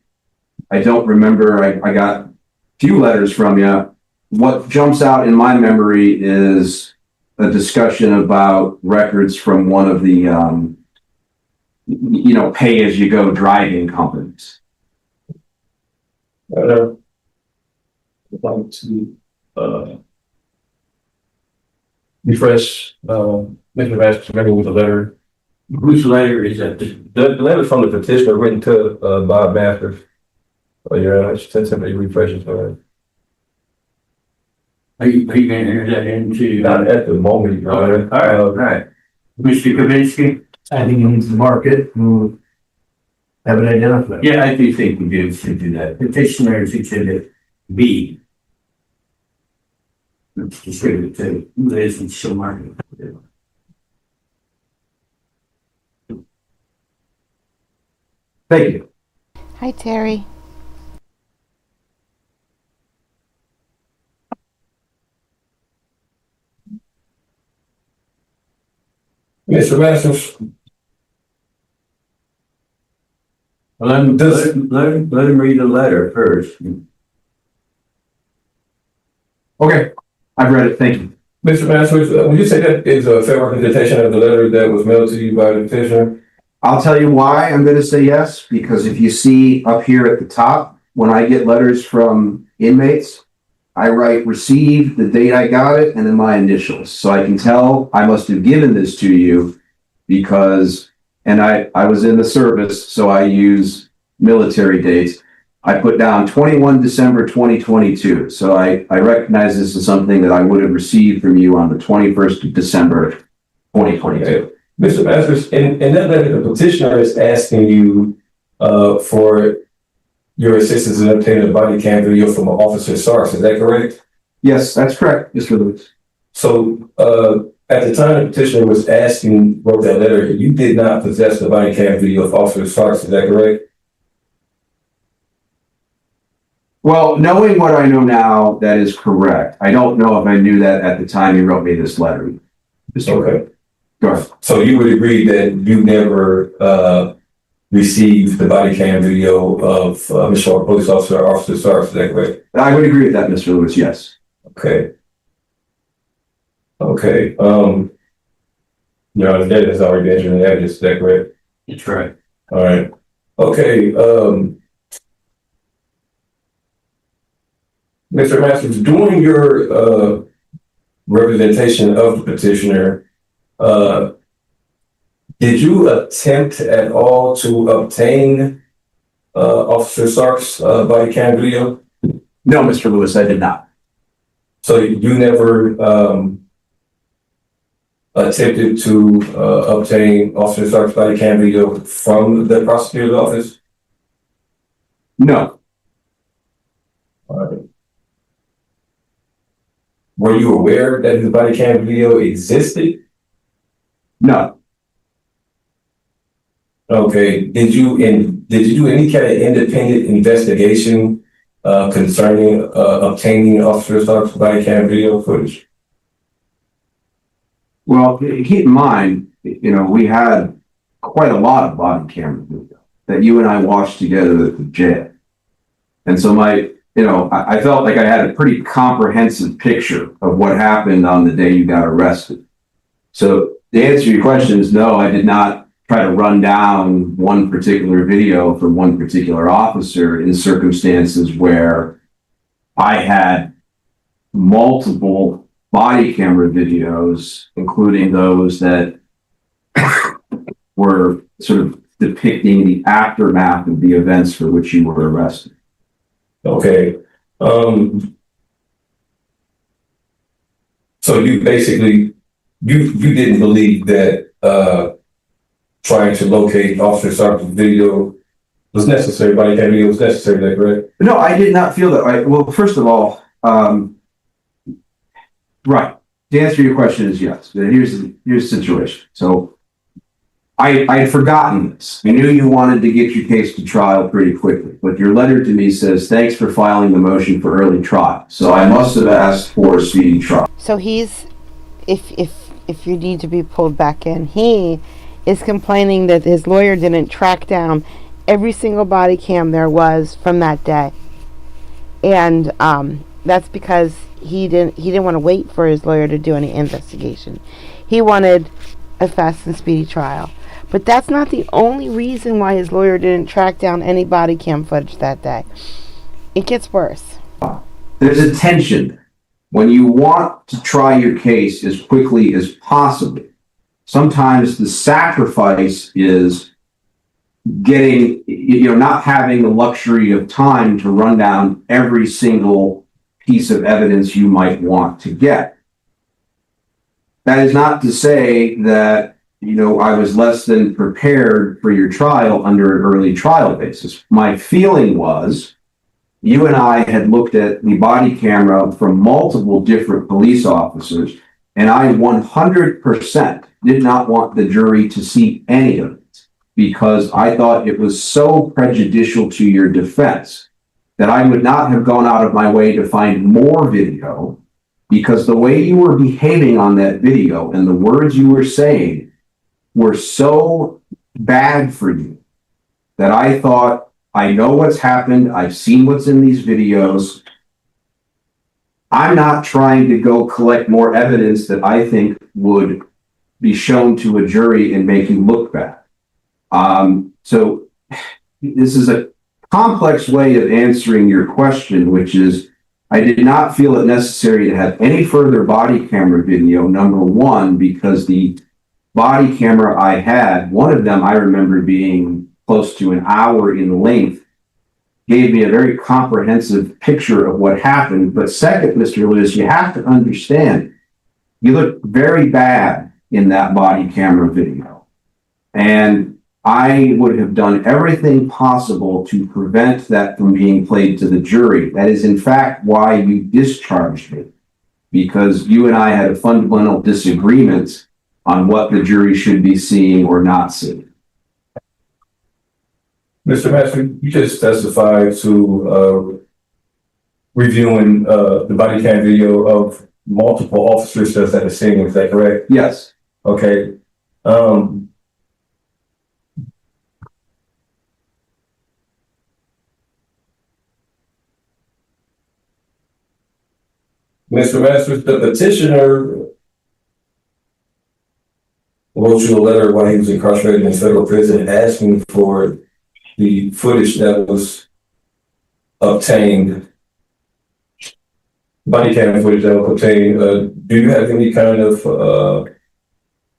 I don't remember, I got a few letters from you. What jumps out in my memory is a discussion about records from one of the, pay-as-you-go driving companies. I'd like to refresh Mr. Masters' memory with a letter. Whose letter is that? The letter from the petitioner written to Bob Masters. I should simply refresh his memory. Are you gonna enter that into? Not at the moment, Your Honor. All right. Mr. Kavinsky? I think he needs to mark it and have it identified. Yeah, I do think we do should do that. Petitioner's exhibit B. Let's distribute to Liz and she'll mark it. Thank you. Hi, Terry. Mr. Masters, Let him read the letter first. Okay, I've read it. Thank you. Mr. Masters, would you say that is a fair representation of the letter that was mailed to you by the petitioner? I'll tell you why I'm going to say yes, because if you see up here at the top, when I get letters from inmates, I write receive, the date I got it, and then my initials. So I can tell I must have given this to you because, and I was in the service, so I use military dates. I put down 21 December 2022. So I recognize this as something that I would have received from you on the 21st of December 2022. Okay. Mr. Masters, in that letter, the petitioner is asking you for your assistance in obtaining a body cam video from Officer Sarks. Is that correct? Yes, that's correct, Mr. Lewis. So at the time the petitioner was wrote that letter, you did not possess the body cam video of Officer Sarks. Is that correct? Well, knowing what I know now, that is correct. I don't know if I knew that at the time you wrote me this letter. Okay. Go ahead. So you would agree that you never received the body cam video of Mr. Police Officer Sarks. Is that correct? I would agree with that, Mr. Lewis. Yes. Okay. Okay. Your Honor, that has already been entered in evidence. Is that correct? That's right. All right. Okay. Mr. Masters, during your representation of the petitioner, did you attempt at all to obtain Officer Sarks' body cam video? No, Mr. Lewis, I did not. So you never attempted to obtain Officer Sarks' body cam video from the prosecutor's office? No. All right. Were you aware that his body cam video existed? No. Okay. Did you do any kind of independent investigation concerning obtaining Officer Sarks' body cam video footage? Well, keep in mind, we had quite a lot of body camera video that you and I watched together at the jail. And so I felt like I had a pretty comprehensive picture of what happened on the day you got arrested. So the answer to your question is no, I did not try to run down one particular video from one particular officer in circumstances where I had multiple body camera videos, including those that were sort of depicting the aftermath of the events for which you were arrested. Okay. So you basically, you didn't believe that, trying to locate Officer Sarks' video was necessary, body cam video was necessary, is that correct? No, I did not feel that. Well, first of all, right. To answer your question is yes. Here's the situation. So I had forgotten this. I knew you wanted to get your case to trial pretty quickly, but your letter to me says, thanks for filing the motion for early trial. So I must have asked for a speedy trial. So he's, if you need to be pulled back in, he is complaining that his lawyer didn't track down every single body cam there was from that day, and that's because he didn't want to wait for his lawyer to do any investigation. He wanted a fast and speedy trial, but that's not the only reason why his lawyer didn't track down any body cam footage that day. It gets worse. There's a tension. When you want to try your case as quickly as possible, sometimes the sacrifice is getting, not having the luxury of time to run down every single piece of evidence you might want to get. That is not to say that, I was less than prepared for your trial under an early trial basis. My feeling was you and I had looked at the body camera from multiple different police officers, and I 100% did not want the jury to see any of it because I thought it was so prejudicial to your defense that I would not have gone out of my way to find more video, because the way you were behaving on that video and the words you were saying were so bad for you that I thought, I know what's happened. I've seen what's in these videos. I'm not trying to go collect more evidence that I think would be shown to a jury and make you look bad. So this is a complex way of answering your question, which is, I did not feel it necessary to have any further body camera video, number one, because the body camera I had, one of them I remember being close to an hour in length, gave me a very comprehensive picture of what happened. But second, Mr. Lewis, you have to understand, you look very bad in that body camera video. And I would have done everything possible to prevent that from being played to the jury. That is, in fact, why you discharged me, because you and I had a fundamental disagreement on what the jury should be seeing or not seeing. Mr. Master, you just testified to reviewing the body cam video of multiple officers that's at the scene, is that correct? Yes. Okay. Mr. Masters, the petitioner wrote you a letter while he was incarcerated in federal prison asking for the footage that was obtained, body cam footage that was obtained. Do you have any kind of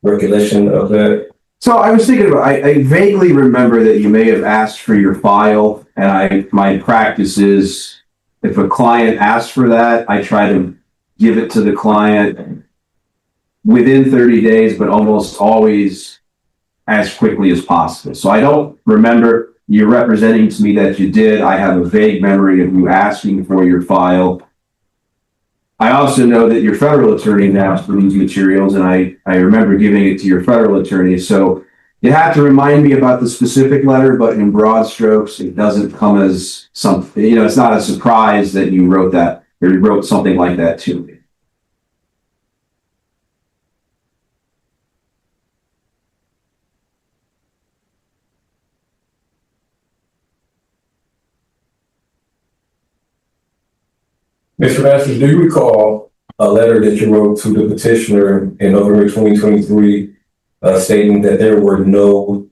recollection of that? So I was thinking about, I vaguely remember that you may have asked for your file, and my practice is, if a client asks for that, I try to give it to the client within 30 days, but almost always as quickly as possible. So I don't remember you representing to me that you did. I have a vague memory of you asking for your file. I also know that your federal attorney asked for these materials, and I remember giving it to your federal attorney. So you have to remind me about the specific letter, but in broad strokes, it doesn't come as something, it's not a surprise that you wrote that, or you wrote something like that to me. Mr. Masters, do you recall a letter that you wrote to the petitioner in November 2023 stating that there were no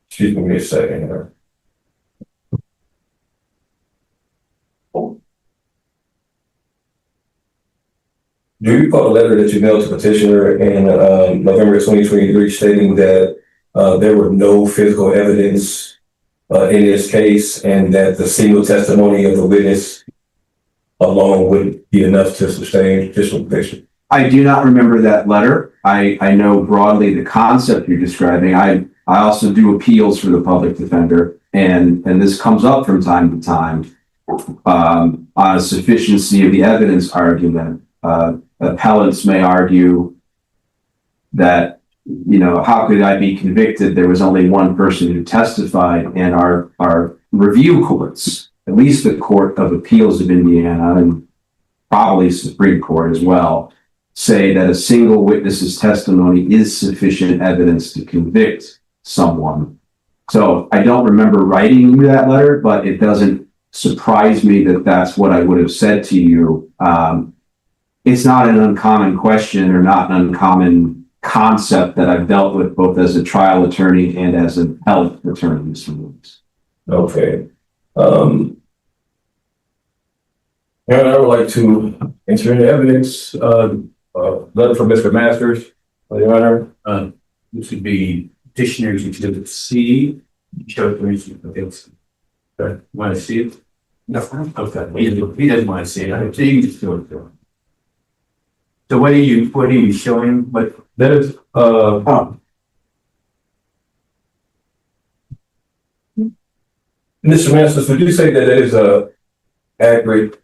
excuse me a second here. Do you recall a letter that you mailed to petitioner in November 2023 stating that there were no physical evidence in this case and that the single testimony of the witness alone would be enough to sustain judicial conviction? I do not remember that letter. I know broadly the concept you're describing. I also do appeals for the public defender, and this comes up from time to time on a sufficiency of the evidence argument. Appellants may argue that, how could I be convicted? There was only one person who testified, and our review courts, at least the Court of Appeals of Indiana and probably Supreme Court as well, say that a single witness's testimony is sufficient evidence to convict someone. So I don't remember writing you that letter, but it doesn't surprise me that that's what I would have said to you. It's not an uncommon question or not an uncommon concept that I've dealt with both as a trial attorney and as an appellate attorney, Mr. Lewis. Okay. And I would like to enter into evidence, letter from Mr. Masters, Your Honor. This would be petitioner's exhibit C. Show it to me. Okay. Want to see it? No. Okay. He doesn't want to see it. So you can just show it to him. So what are you showing? What? That is, Mr. Masters, would you say that that is a accurate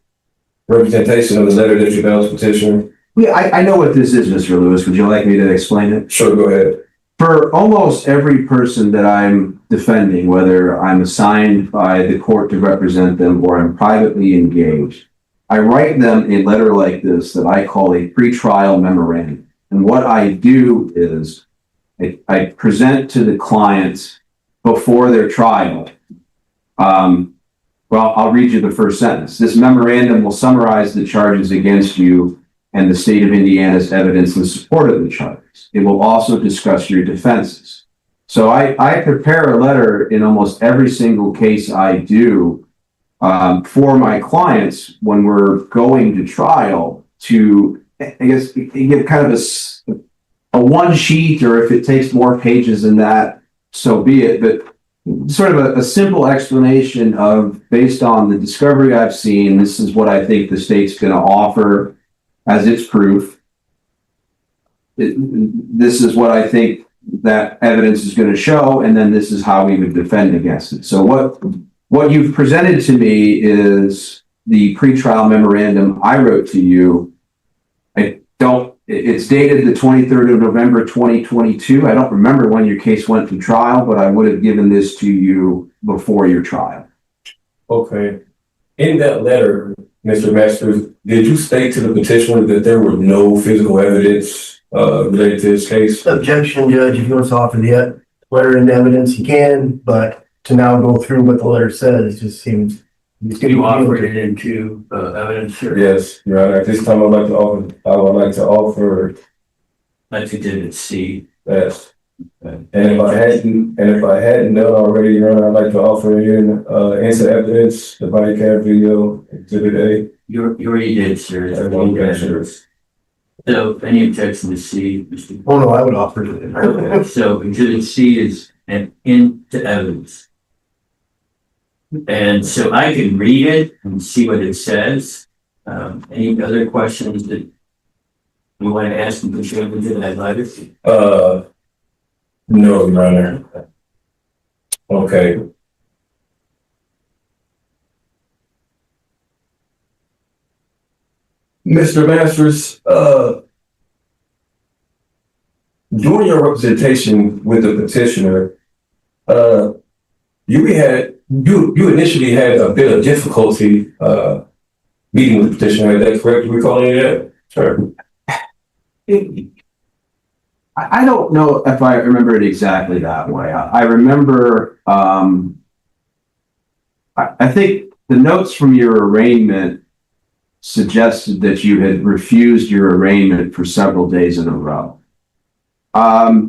representation of the letter that you mailed to petitioner? Yeah, I know what this is, Mr. Lewis. Would you like me to explain it? Sure, go ahead. For almost every person that I'm defending, whether I'm assigned by the court to represent them or I'm privately engaged, I write them a letter like this that I call a pretrial memorandum. And what I do is I present to the client before their trial. Well, I'll read you the first sentence. This memorandum will summarize the charges against you and the state of Indiana's evidence in support of the charges. It will also discuss your defenses. So I prepare a letter in almost every single case I do for my clients when we're going to trial to, I guess, give kind of a one sheet, or if it takes more pages than that, so be it. But sort of a simple explanation of, based on the discovery I've seen, this is what I think the state's going to offer as its proof. This is what I think that evidence is going to show, and then this is how we would defend against it. So what you've presented to me is the pretrial memorandum I wrote to you. It's dated the 23rd of November, 2022. I don't remember when your case went to trial, but I would have given this to you before your trial. Okay. In that letter, Mr. Masters, did you state to the petitioner that there were no physical evidence related to this case? Objection, Judge. If he wants to offer the letter and evidence, he can, but to now go through what the letter says just seems. You offered it into evidence, sir? Yes, Your Honor. At this time, I would like to offer Like you did at C. that. And if I hadn't done already, Your Honor, I'd like to offer into evidence the body cam video, exhibit A. You already did, sir. Sure. So any objection to C, Mr. Oh, no, I would offer it. So exhibit C is an into evidence. And so I can read it and see what it says. Any other questions that you want to ask and contribute to that letter? No, Your Honor. Okay. Mr. Masters, during your representation with the petitioner, you initially had a bit of difficulty meeting with the petitioner. Is that correct? You recalling that? Sure. I don't know if I remember it exactly that way. I remember, I think the notes from your arraignment suggested that you had refused your arraignment for several days in a row. My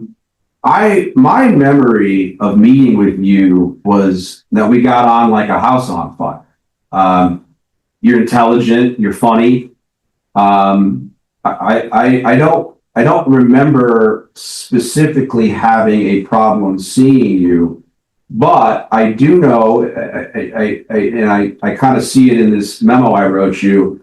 memory of meeting with you was that we got on like a house on fire. You're intelligent, you're funny. I don't remember specifically having a problem seeing you, but I do know, I kind of see it in this memo I wrote you.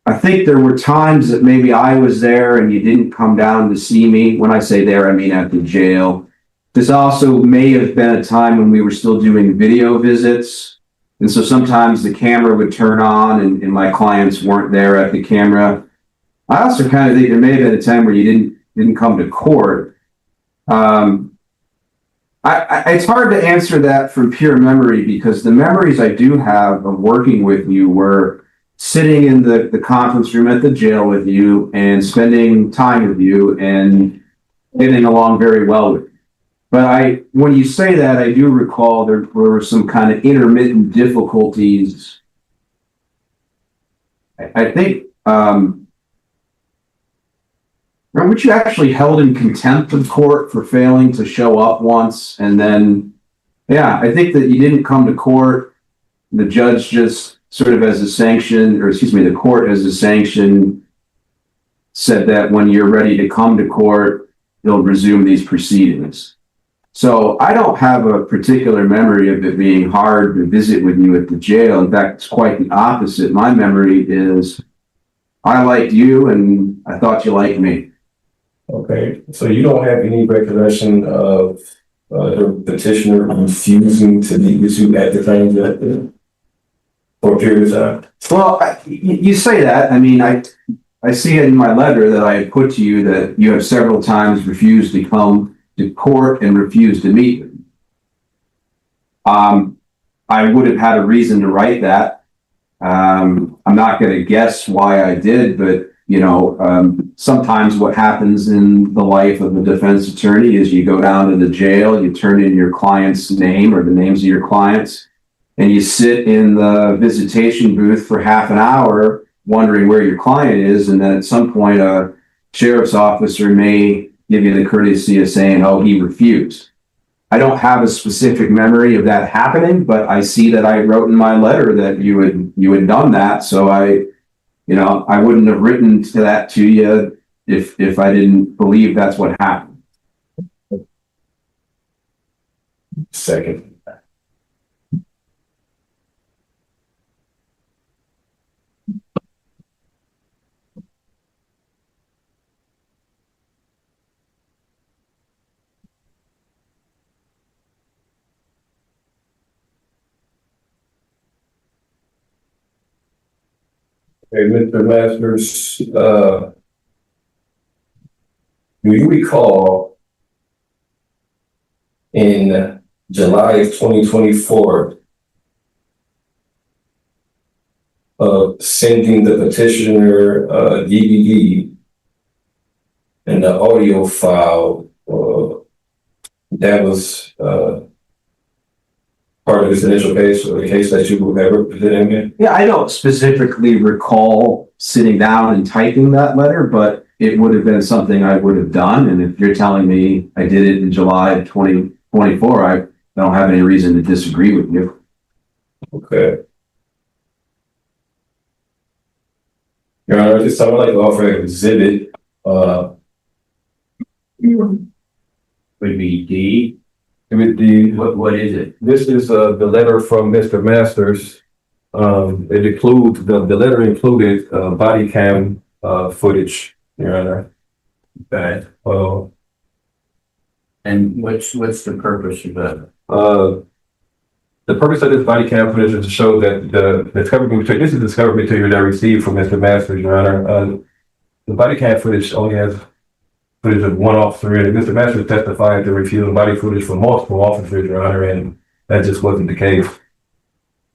I think there were times that maybe I was there and you didn't come down to see me. When I say there, I mean at the jail. This also may have been a time when we were still doing video visits. And so sometimes the camera would turn on and my clients weren't there at the camera. I also kind of think there may have been a time where you didn't come to court. It's hard to answer that from pure memory because the memories I do have of working with you were sitting in the conference room at the jail with you and spending time with you and getting along very well with you. But when you say that, I do recall there were some kind of intermittent difficulties. I think, weren't you actually held in contempt of court for failing to show up once? And then, yeah, I think that you didn't come to court. The judge just sort of as a sanction, or excuse me, the court as a sanction said that when you're ready to come to court, they'll resume these proceedings. So I don't have a particular memory of it being hard to visit with you at the jail. In fact, it's quite the opposite. My memory is I liked you and I thought you liked me. Okay, so you don't have any recollection of the petitioner refusing to meet with you at the time that for a period of time? Well, you say that. I mean, I see it in my letter that I put to you that you have several times refused to come to court and refused to meet with me. I would have had a reason to write that. I'm not going to guess why I did, but sometimes what happens in the life of a defense attorney is you go down to the jail, you turn in your client's name or the names of your clients, and you sit in the visitation booth for half an hour wondering where your client is, and then at some point a sheriff's officer may give you the courtesy of saying, oh, he refused. I don't have a specific memory of that happening, but I see that I wrote in my letter that you had done that, so I wouldn't have written that to you if I didn't believe that's what happened. Second. Okay, Mr. Masters, do you recall in July of 2024 sending the petitioner DVD and the audio file that was part of this initial case or the case that you ever presented in? Yeah, I don't specifically recall sitting down and typing that letter, but it would have been something I would have done. And if you're telling me I did it in July of 2024, I don't have any reason to disagree with you. Okay. Your Honor, I just would like to offer an exhibit. Would be D. It would be, What is it? this is the letter from Mr. Masters. It includes, the letter included body cam footage, Your Honor. Okay. And what's the purpose of that? The purpose of this body cam footage is to show that the discovery material, this is the discovery material that I received from Mr. Masters, Your Honor. The body cam footage only has footage of one officer in it. Mr. Masters testified to refusing body footage from multiple officers, Your Honor, and that just wasn't the case.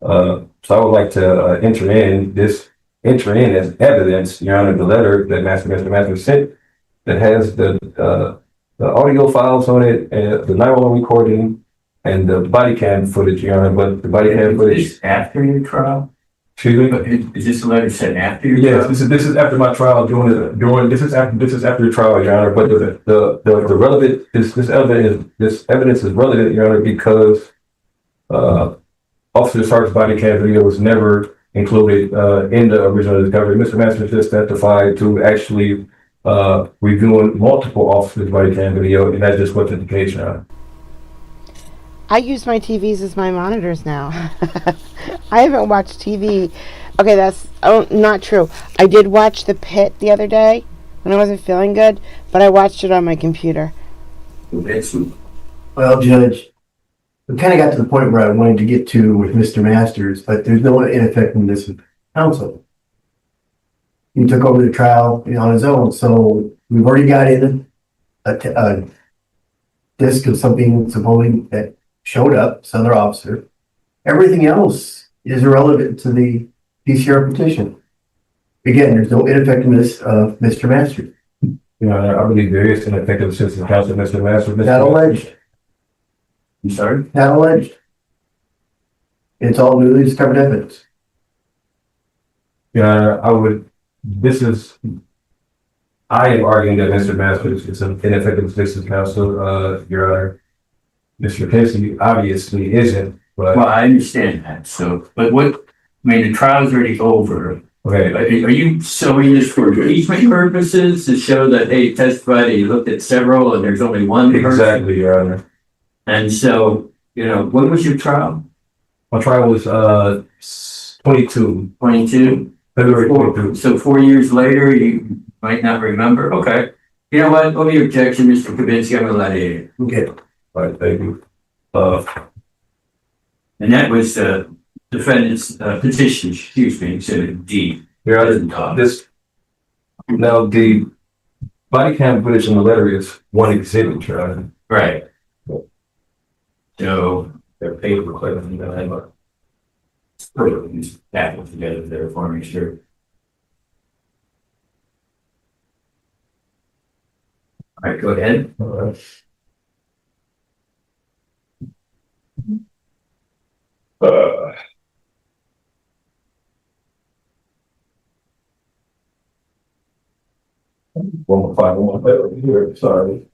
So I would like to enter in as evidence, Your Honor, the letter that Mr. Masters sent that has the audio files on it, and the 911 recording, and the body cam footage, Your Honor. But the body cam footage Is this after your trial? Excuse me? Is this letter sent after your Yes, trial? this is after my trial. This is after the trial, Your Honor. But the relevant this evidence is relevant, Your Honor, because Officer Sarks' body cam video was never included, in the original discovery. Mr. Masters just testified to actually, reviewing multiple officers' body cam video, and that just wasn't the case, Your Honor. I use my TVs as my monitors now. I haven't watched TV. Okay, that's not true. I did watch The Pit the other day when I wasn't feeling good, but I watched it on my computer. Well, Judge, we kind of got to the point where I wanted to get to with Mr. Masters, but there's no ineffectiveness of counsel. He took over the trial on his own, so we've already got in a disc of something supposedly that showed up, some other officer. Everything else is irrelevant to the PCR petition. Again, there's no ineffectiveness of Mr. Masters. Your Honor, I believe there is an effective assistance of counsel, Mr. Masters. Not alleged. I'm sorry? Not alleged. It's all newly discovered evidence. Your Honor, I am arguing that Mr. Masters is an ineffective assistance of counsel, Your Honor. Mr. Casey obviously isn't, but. Well, I understand that, so, but the trial's already over. Okay, Are you showing this for impeachment purposes to show that they testified, he looked at several and there's only one person? exactly, Your Honor. And so, when was your trial? My trial was, 22, 22? February 22. So 4 years later, you might not remember? Okay. You know what? Over your objection, Mr. Kavinsky, I'm gonna let it in. Okay. All right, thank you. And that was the defendant's petition, exhibit D. Your Honor, now the body cam footage in the letter is one exhibit, Your Honor. Right. So, They're paper clipping, you know, just tap it together there for me, sure. All right, go ahead. all right. One more letter here, sorry.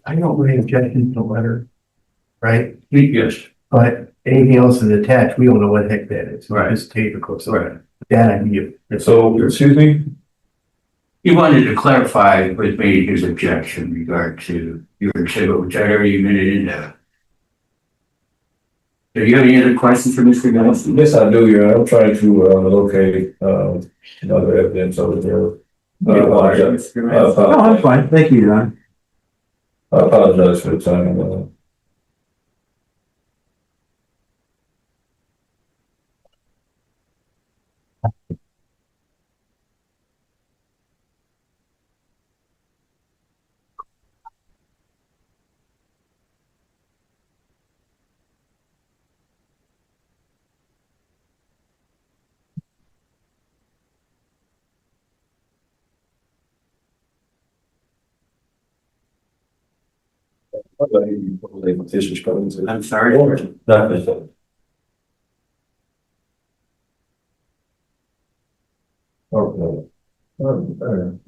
I don't really object to the letter, right? Yes. But anything else is attached, we don't know what the heck that is. Right. It's tape, of course. Right. That I can give. So, excuse me? He wanted to clarify with me his objection in regard to your exhibit, which I already admitted into. Do you have any other questions for Mr. Nelson? Yes, I do, Your Honor. I'm trying to, locate, other evidence over there. I apologize. No, I'm fine. Thank you, Your Honor. I apologize for the time. I'm sorry. Nothing. Okay.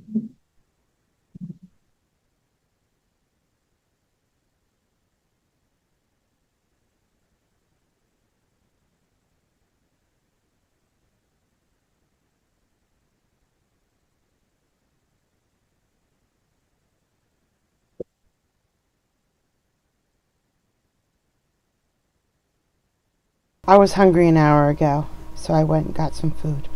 I was hungry an hour ago, so I went and got some food.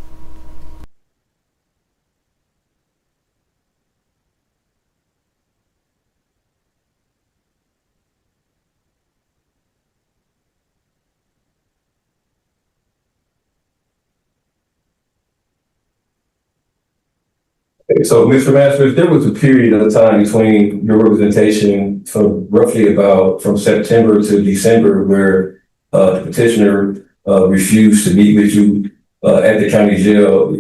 So, Mr. Masters, there was a period of time between your representation from roughly about from September to December where the petitioner refused to meet with you at the county jail,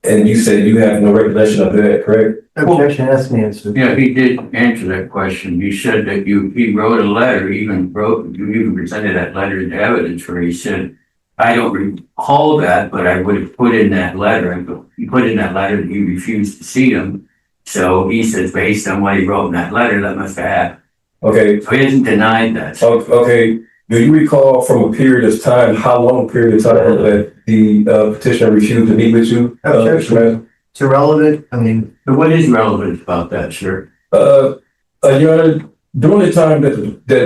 and you said you have no recollection of that, correct? Objection has been answered. Yeah, he did answer that question. You said that he wrote a letter, you even presented that letter as evidence where he said, I don't recall that, but I would have put in that letter, he put in that letter that you refused to see him. So he says, based on what he wrote in that letter, that must have happened. Okay, So he hasn't denied that. okay. Do you recall from a period of time, how long a period of time that the petitioner refused to meet with you? Mr. Masters? It's irrelevant. I mean, But what is relevant about that, sir? Your Honor, during the time that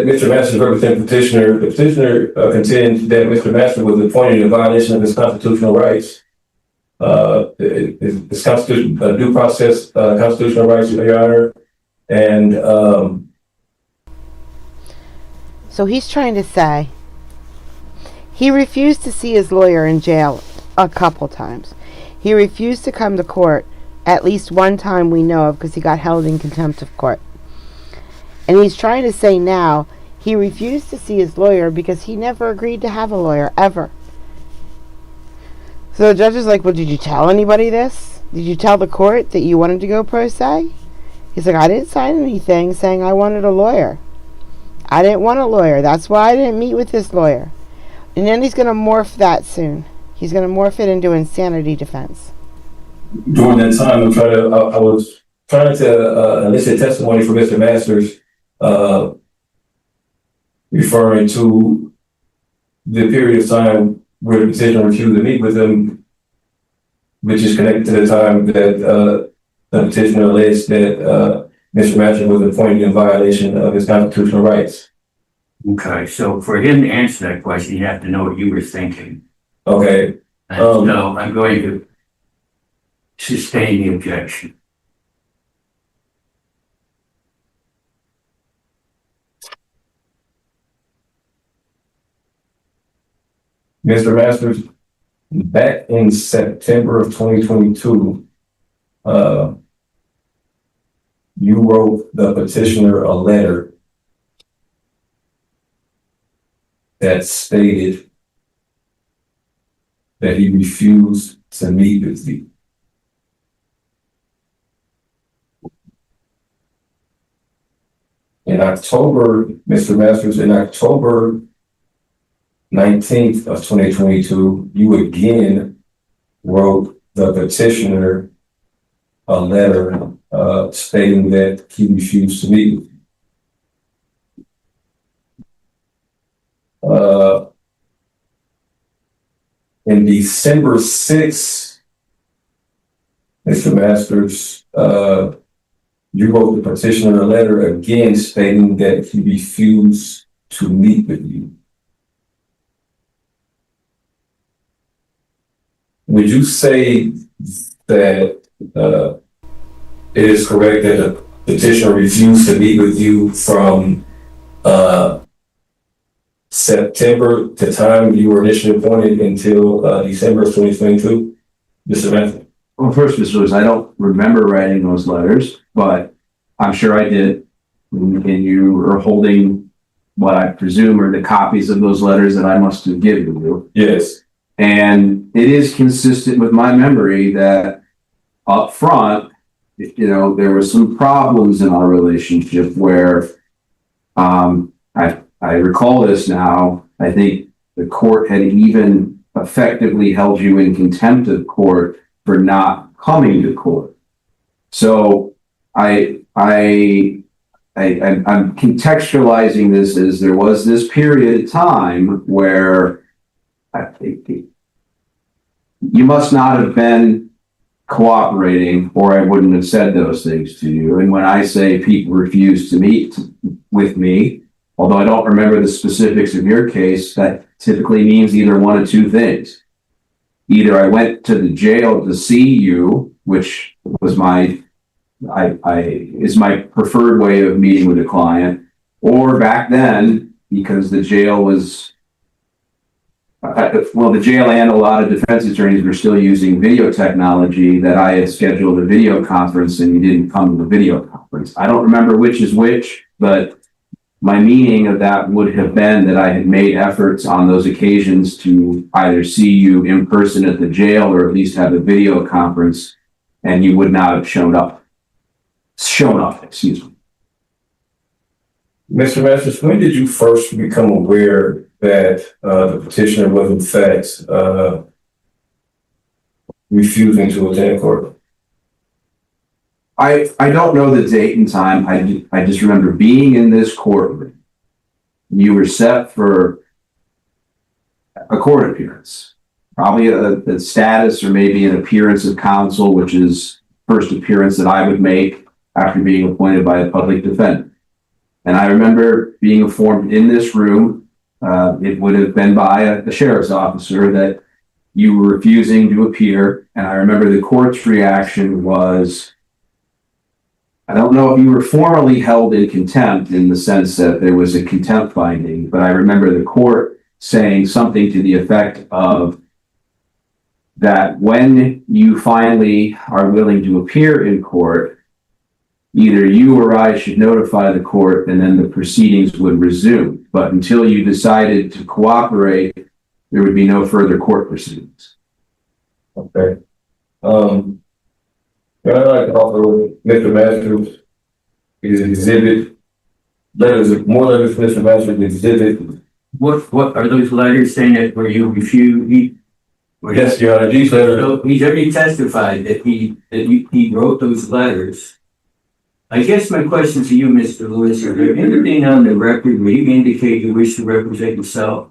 Mr. Masters represented the petitioner contends that Mr. Masters was appointed in violation of his constitutional rights. His constitution, due process, constitutional rights, Your Honor. And, So he's trying to say he refused to see his lawyer in jail a couple times. He refused to come to court at least one time we know of because he got held in contempt of court. And he's trying to say now he refused to see his lawyer because he never agreed to have a lawyer, ever. So the judge is like, well, did you tell anybody this? Did you tell the court that you wanted to go pro se? He's like, I didn't sign anything saying I wanted a lawyer. I didn't want a lawyer. That's why I didn't meet with this lawyer. And then he's going to morph that soon. He's going to morph it into insanity defense. during that time, I was trying to elicit testimony from Mr. Masters, referring to the period of time where the petitioner refused to meet with him, which is connected to the time that the petitioner alleged that Mr. Masters was appointed in violation of his constitutional rights. Okay, so for him to answer that question, you have to know what you were thinking. Okay. And so I'm going to sustain the objection. Mr. Masters, back in September of 2022, you wrote the petitioner a letter that stated that he refused to meet with you. In October, Mr. Masters, in October 19th of 2022, you again wrote the petitioner a letter stating that he refused to meet with you. In December 6th, Mr. Masters, you wrote the petitioner a letter again stating that he refused to meet with you. Would you say that it is correct that the petitioner refused to meet with you from September, the time you were initially appointed, until December of 2022? Mr. Matthew? Well, first, Mr. Lewis, I don't remember writing those letters, but I'm sure I did. And you are holding what I presume are the copies of those letters that I must have given you. Yes. And it is consistent with my memory that up front, you know, there were some problems in our relationship where I recall this now. I think the court had even effectively held you in contempt of court for not coming to court. So I'm contextualizing this as there was this period of time where I think you must not have been cooperating, or I wouldn't have said those things to you. And when I say people refuse to meet with me, Although I don't remember the specifics of your case, that typically means either one of two things. Either I went to the jail to see you, which was is my preferred way of meeting with a client, or back then, because the jail was, the jail and a lot of defense attorneys were still using video technology, that I had scheduled a video conference and you didn't come to the video conference. I don't remember which is which, but my meaning of that would have been that I had made efforts on those occasions to either see you in person at the jail or at least have a video conference, and you would not have shown up, excuse me. Mr. Masters, when did you first become aware that the petitioner was in fact refusing to attend court? I don't know the date and time. I just remember being in this courtroom. You were set for a court appearance, probably a status or maybe an appearance of counsel, which is first appearance that I would make after being appointed by a public defender. And I remember being informed in this room, it would have been by a sheriff's officer, that you were refusing to appear. And I remember the court's reaction was, I don't know if you were formally held in contempt in the sense that there was a contempt finding, but I remember the court saying something to the effect of that when you finally are willing to appear in court, either you or I should notify the court and then the proceedings would resume. But until you decided to cooperate, there would be no further court proceedings. Okay. I'd like to offer Mr. Masters his exhibit letters, more letters, Mr. Masters exhibit. What are those letters saying that where you refuse? Yes, Your Honor, these letters. So he's already testified that he wrote those letters. I guess my question to you, Mr. Lewis, is there anything on the record where you indicate you wish to represent yourself?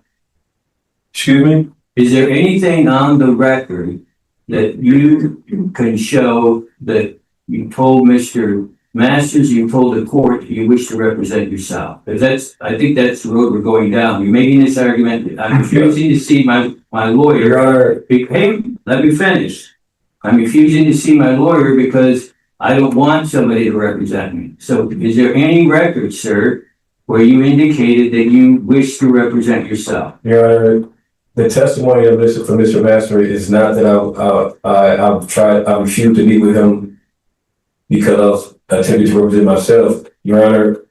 Excuse me? Is there anything on the record that you can show that you told Mr. Masters, you told the court that you wish to represent yourself? Because I think that's the road we're going down. You're making this argument. I'm refusing to see my lawyer. Your Honor. Hey, let me finish. I'm refusing to see my lawyer because I don't want somebody to represent me. So is there any record, sir, where you indicated that you wish to represent yourself? Your Honor, the testimony of Mr. Master is not that I refuse to meet with him because I attempted to represent myself. Your Honor,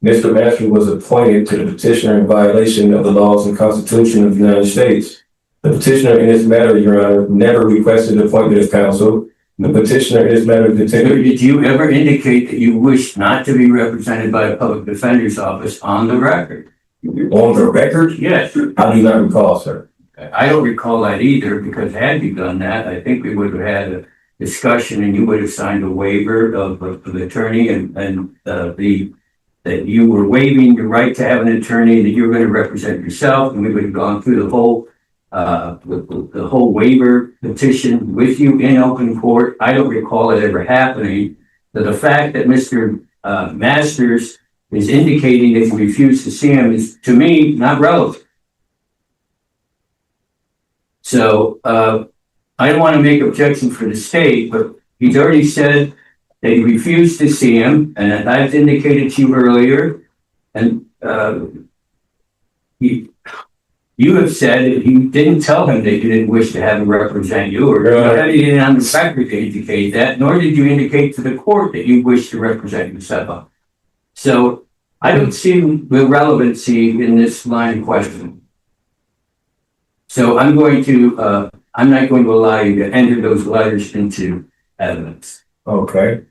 Mr. Master was appointed to the petitioner in violation of the laws and Constitution of the United States. The petitioner in this matter, Your Honor, never requested the appointment of counsel. The petitioner in this matter continued. Did you ever indicate that you wish not to be represented by a public defender's office on the record? On the record? Yes. I do not recall, sir. I don't recall that either, because had you done that, I think we would have had a discussion and you would have signed a waiver of the attorney and that you were waiving your right to have an attorney, that you were going to represent yourself, and we would have gone through the whole waiver petition with you in open court. I don't recall it ever happening. So the fact that Mr. Masters is indicating that you refuse to see him is, to me, not relevant. So I don't want to make objection for the state, but he's already said that he refused to see him, and I've indicated to you earlier, and you have said that you didn't tell him that you didn't wish to have him represent you, or you didn't on the record indicate that, nor did you indicate to the court that you wish to represent yourself. So I don't see the relevancy in this line of question. So I'm not going to allow you to enter those letters into evidence. Okay.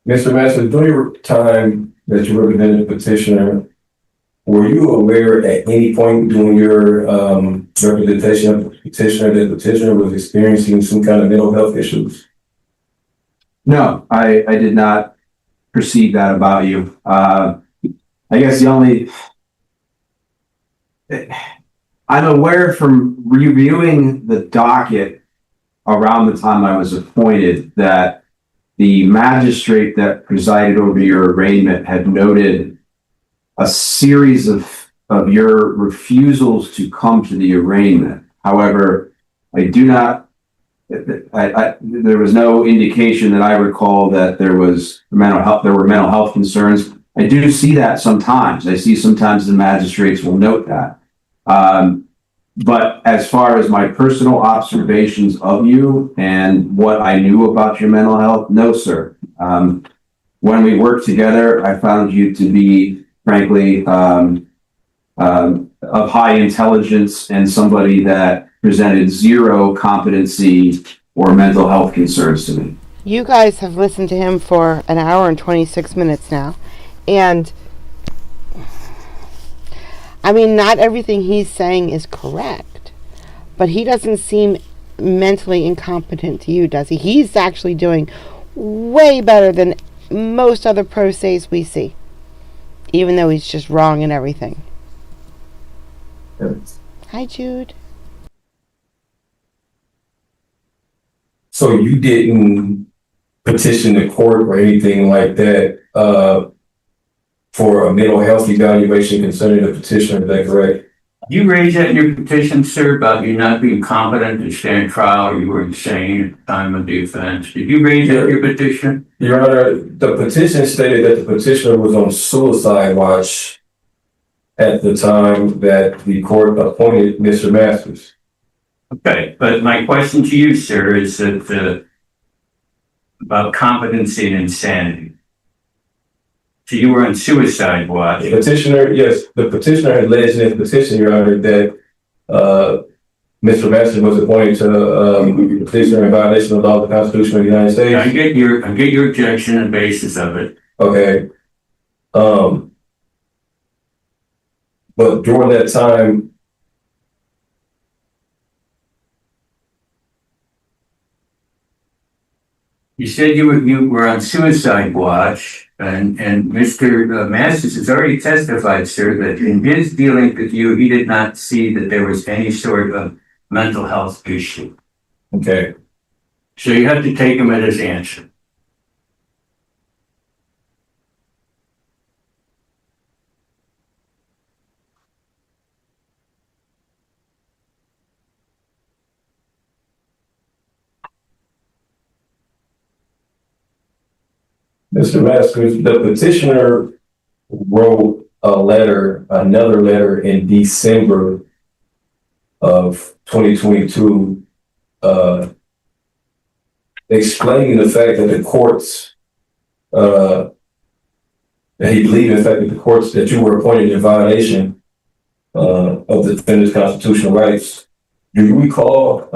Mr. Master, during your time that you represented the petitioner, were you aware at any point during your representation of the petitioner that the petitioner was experiencing some kind of mental health issues? No, I did not perceive that about you. I guess I'm aware from reviewing the docket around the time I was appointed that the magistrate that presided over your arraignment had noted a series of your refusals to come to the arraignment. However, I do not, there was no indication that I recall that there were mental health concerns. I do see that sometimes. I see sometimes the magistrates will note that. But as far as my personal observations of you and what I knew about your mental health, no, sir. When we worked together, I found you to be, frankly, of high intelligence and somebody that presented zero competency or mental health concerns to me. You guys have listened to him for an hour and 26 minutes now. And I mean, not everything he's saying is correct, but he doesn't seem mentally incompetent to you, does he? He's actually doing way better than most other pro ses we see, even though he's just wrong in everything. Hi, Jude. So you didn't petition the court or anything like that, for a mental health evaluation concerning the petitioner, is that correct? You raised that in your petition, sir, about you not being competent to stand trial, or you were insane at the time of the offense. Did you raise that in your petition? Your Honor, the petition stated that the petitioner was on suicide watch at the time that the court appointed Mr. Masters. Okay, but my question to you, sir, is that about competency and insanity. So you were on suicide watch. The petitioner, yes, the petitioner had alleged in his petition, Your Honor, that Mr. Masters was appointed to the petitioner in violation of the law of the Constitution of the United States. I get your objection and basis of it. Okay. But during that time, You said you were on suicide watch, and Mr. Masters has already testified, sir, that in his dealings with you, he did not see that there was any sort of mental health issue. okay, So you have to take him at his answer. Mr. Masters, the petitioner wrote another letter in December of 2022, explaining the fact that the courts, that he believed in fact that the courts that you were appointed in violation of the defendant's constitutional rights. Do you recall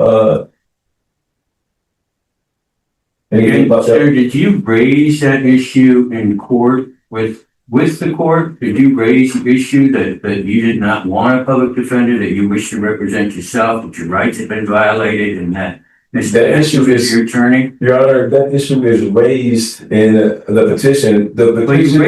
anything about that? Sir, did you raise that issue in court with the court? Did you raise the issue that you did not want a public defender, that you wish to represent yourself, that your rights have been violated, and that Mr. Issue is your attorney? Your Honor, that issue is raised in the petition. But you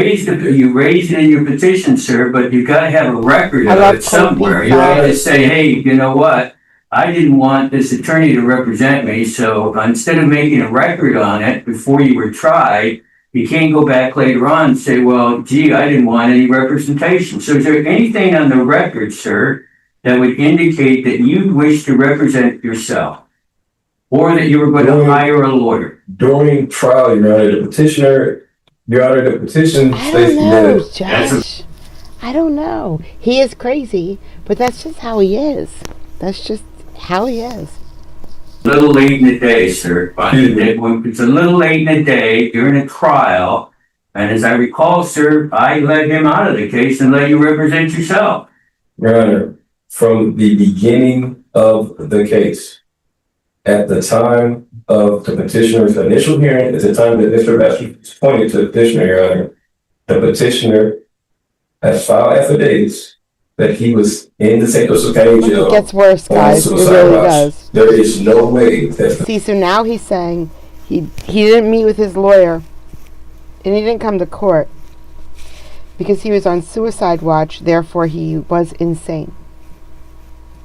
raised it in your petition, sir, but you gotta have a record of it somewhere. You gotta say, hey, you know what? I didn't want this attorney to represent me, so instead of making a record on it before you were tried, you can't go back later on and say, well, gee, I didn't want any representation. So is there anything on the record, sir, that would indicate that you wish to represent yourself? Or that you were going to hire a lawyer? During trial, Your Honor, the petition I don't know, Josh. I don't know. He is crazy, but that's just how he is. That's just how he is. A little late in the day, sir. It's a little late in the day during a trial. And as I recall, sir, I let him out of the case and let you represent yourself. Your Honor, from the beginning of the case, at the time of the petitioner's initial hearing, at the time that Mr. Masters was appointed to the petitioner, Your Honor, the petitioner has filed affidavits that he was in the St. Joseph County Jail. It gets worse, guys. It really does. There is no way that... See, so now he's saying he didn't meet with his lawyer and he didn't come to court because he was on suicide watch, therefore he was insane.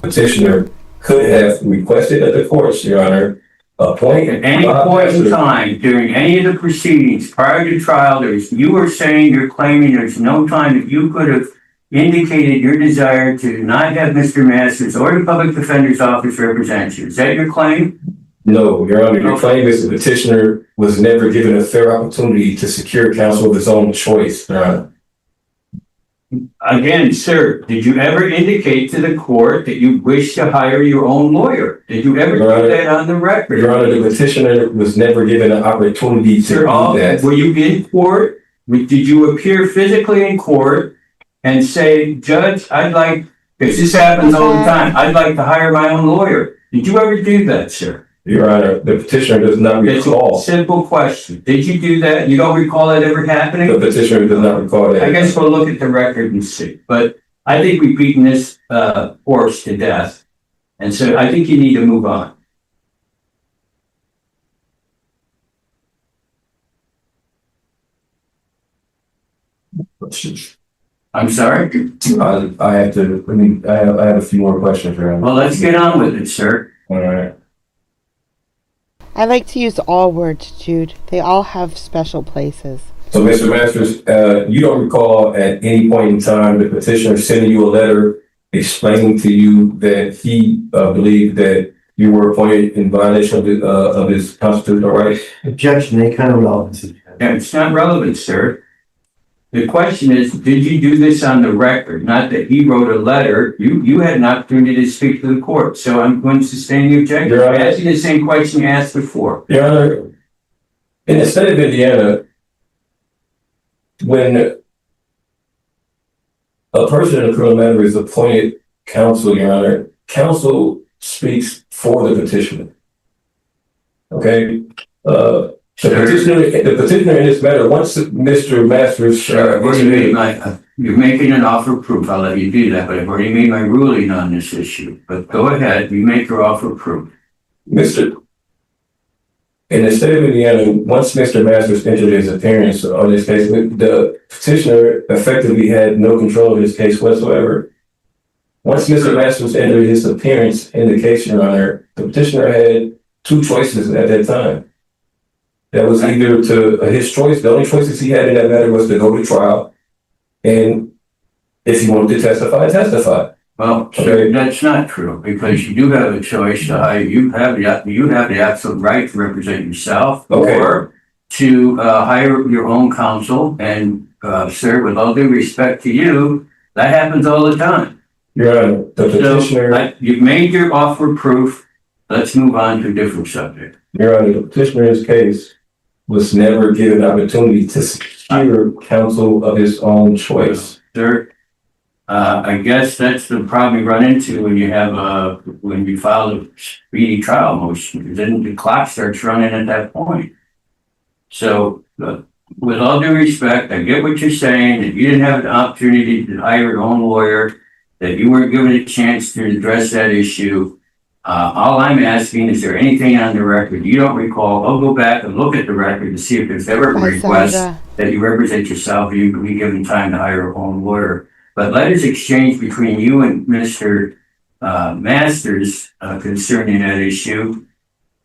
Petitioner could have requested at the courts, Your Honor, appoint. At any point in time during any of the proceedings prior to trial, you are saying, you're claiming there's no time that you could have indicated your desire to not have Mr. Masters or the Public Defender's Office represent you. Is that your claim? No, Your Honor, your claim is the petitioner was never given a fair opportunity to secure counsel of his own choice, Your Honor. Again, sir, did you ever indicate to the court that you wish to hire your own lawyer? Did you ever do that on the record? Your Honor, the petitioner was never given an opportunity to do that. Were you in court? Did you appear physically in court and say, Judge, I'd like, because this happens all the time, I'd like to hire my own lawyer. Did you ever do that, sir? Your Honor, the petitioner does not recall. Simple question. Did you do that? You don't recall that ever happening? The petitioner does not recall that. I guess we'll look at the record and see. But I think we've beaten this horse to death. And so I think you need to move on. I'm sorry? I have to, I have a few more questions, Your Honor. Well, let's get on with it, sir. All right. I like to use all words, Jude. They all have special places. So, Mr. Masters, you don't recall at any point in time the petitioner sending you a letter explaining to you that he believed that you were appointed in violation of his constitutional rights? Objection, any kind of relevancy. Yeah, it's not relevant, sir. The question is, did you do this on the record? Not that he wrote a letter. You had an opportunity to speak to the court. So I'm going to sustain the objection. Your Honor, I'm asking the same question you asked before. Your Honor, in the state of Indiana, when a person in a criminal matter is appointed counsel, Your Honor, counsel speaks for the petitioner. Okay? The petitioner in this matter, once Mr. Masters... Sure, you're making an offer of proof. I'll let you do that, but I've already made my ruling on this issue. But go ahead, you make your offer of proof. In the state of Indiana, once Mr. Masters entered his appearance on this case, the petitioner effectively had no control of his case whatsoever. Once Mr. Masters entered his appearance in the case, Your Honor, the petitioner had two choices at that time. That was either to his choice. The only choices he had in that matter was to go to trial, and if he wanted to testify, testify. Well, sir, that's not true, because you do have a choice to hire. You have the absolute right to represent yourself, or to hire your own counsel. And sir, with all due respect to you, that happens all the time. Your Honor, the petitioner. So, you've made your offer of proof. Let's move on to a different subject. Your Honor, the petitioner's case was never given an opportunity to secure counsel of his own choice. Sir, I guess that's the problem you run into when you file a speedy trial motion, because then the clock starts running at that point. So, with all due respect, I get what you're saying, that you didn't have an opportunity to hire your own lawyer, that you weren't given a chance to address that issue. All I'm asking, is there anything on the record you don't recall? I'll go back and look at the record to see if there's ever a request that you represent yourself, you can be given time to hire your own lawyer. But letters exchanged between you and Mr. Masters concerning that issue.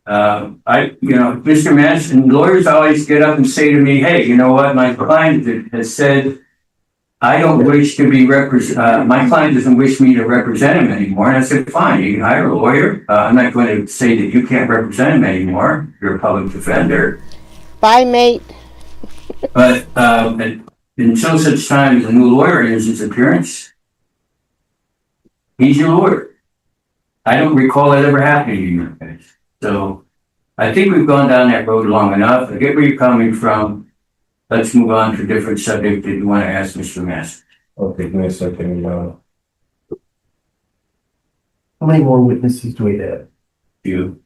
Mr. Masters, and lawyers always get up and say to me, hey, you know what, my client has said, I don't wish to be my client doesn't wish me to represent him anymore. And I said, fine, you can hire a lawyer. I'm not going to say that you can't represent him anymore. You're a public defender. Bye, mate. But until such time as a new lawyer enters his appearance, he's your lawyer. I don't recall that ever happening in your case. So I think we've gone down that road long enough. I get where you're coming from. Let's move on to a different subject that you want to ask Mr. Masters. Okay, give me a second, Your Honor. How many more witnesses do we have? You.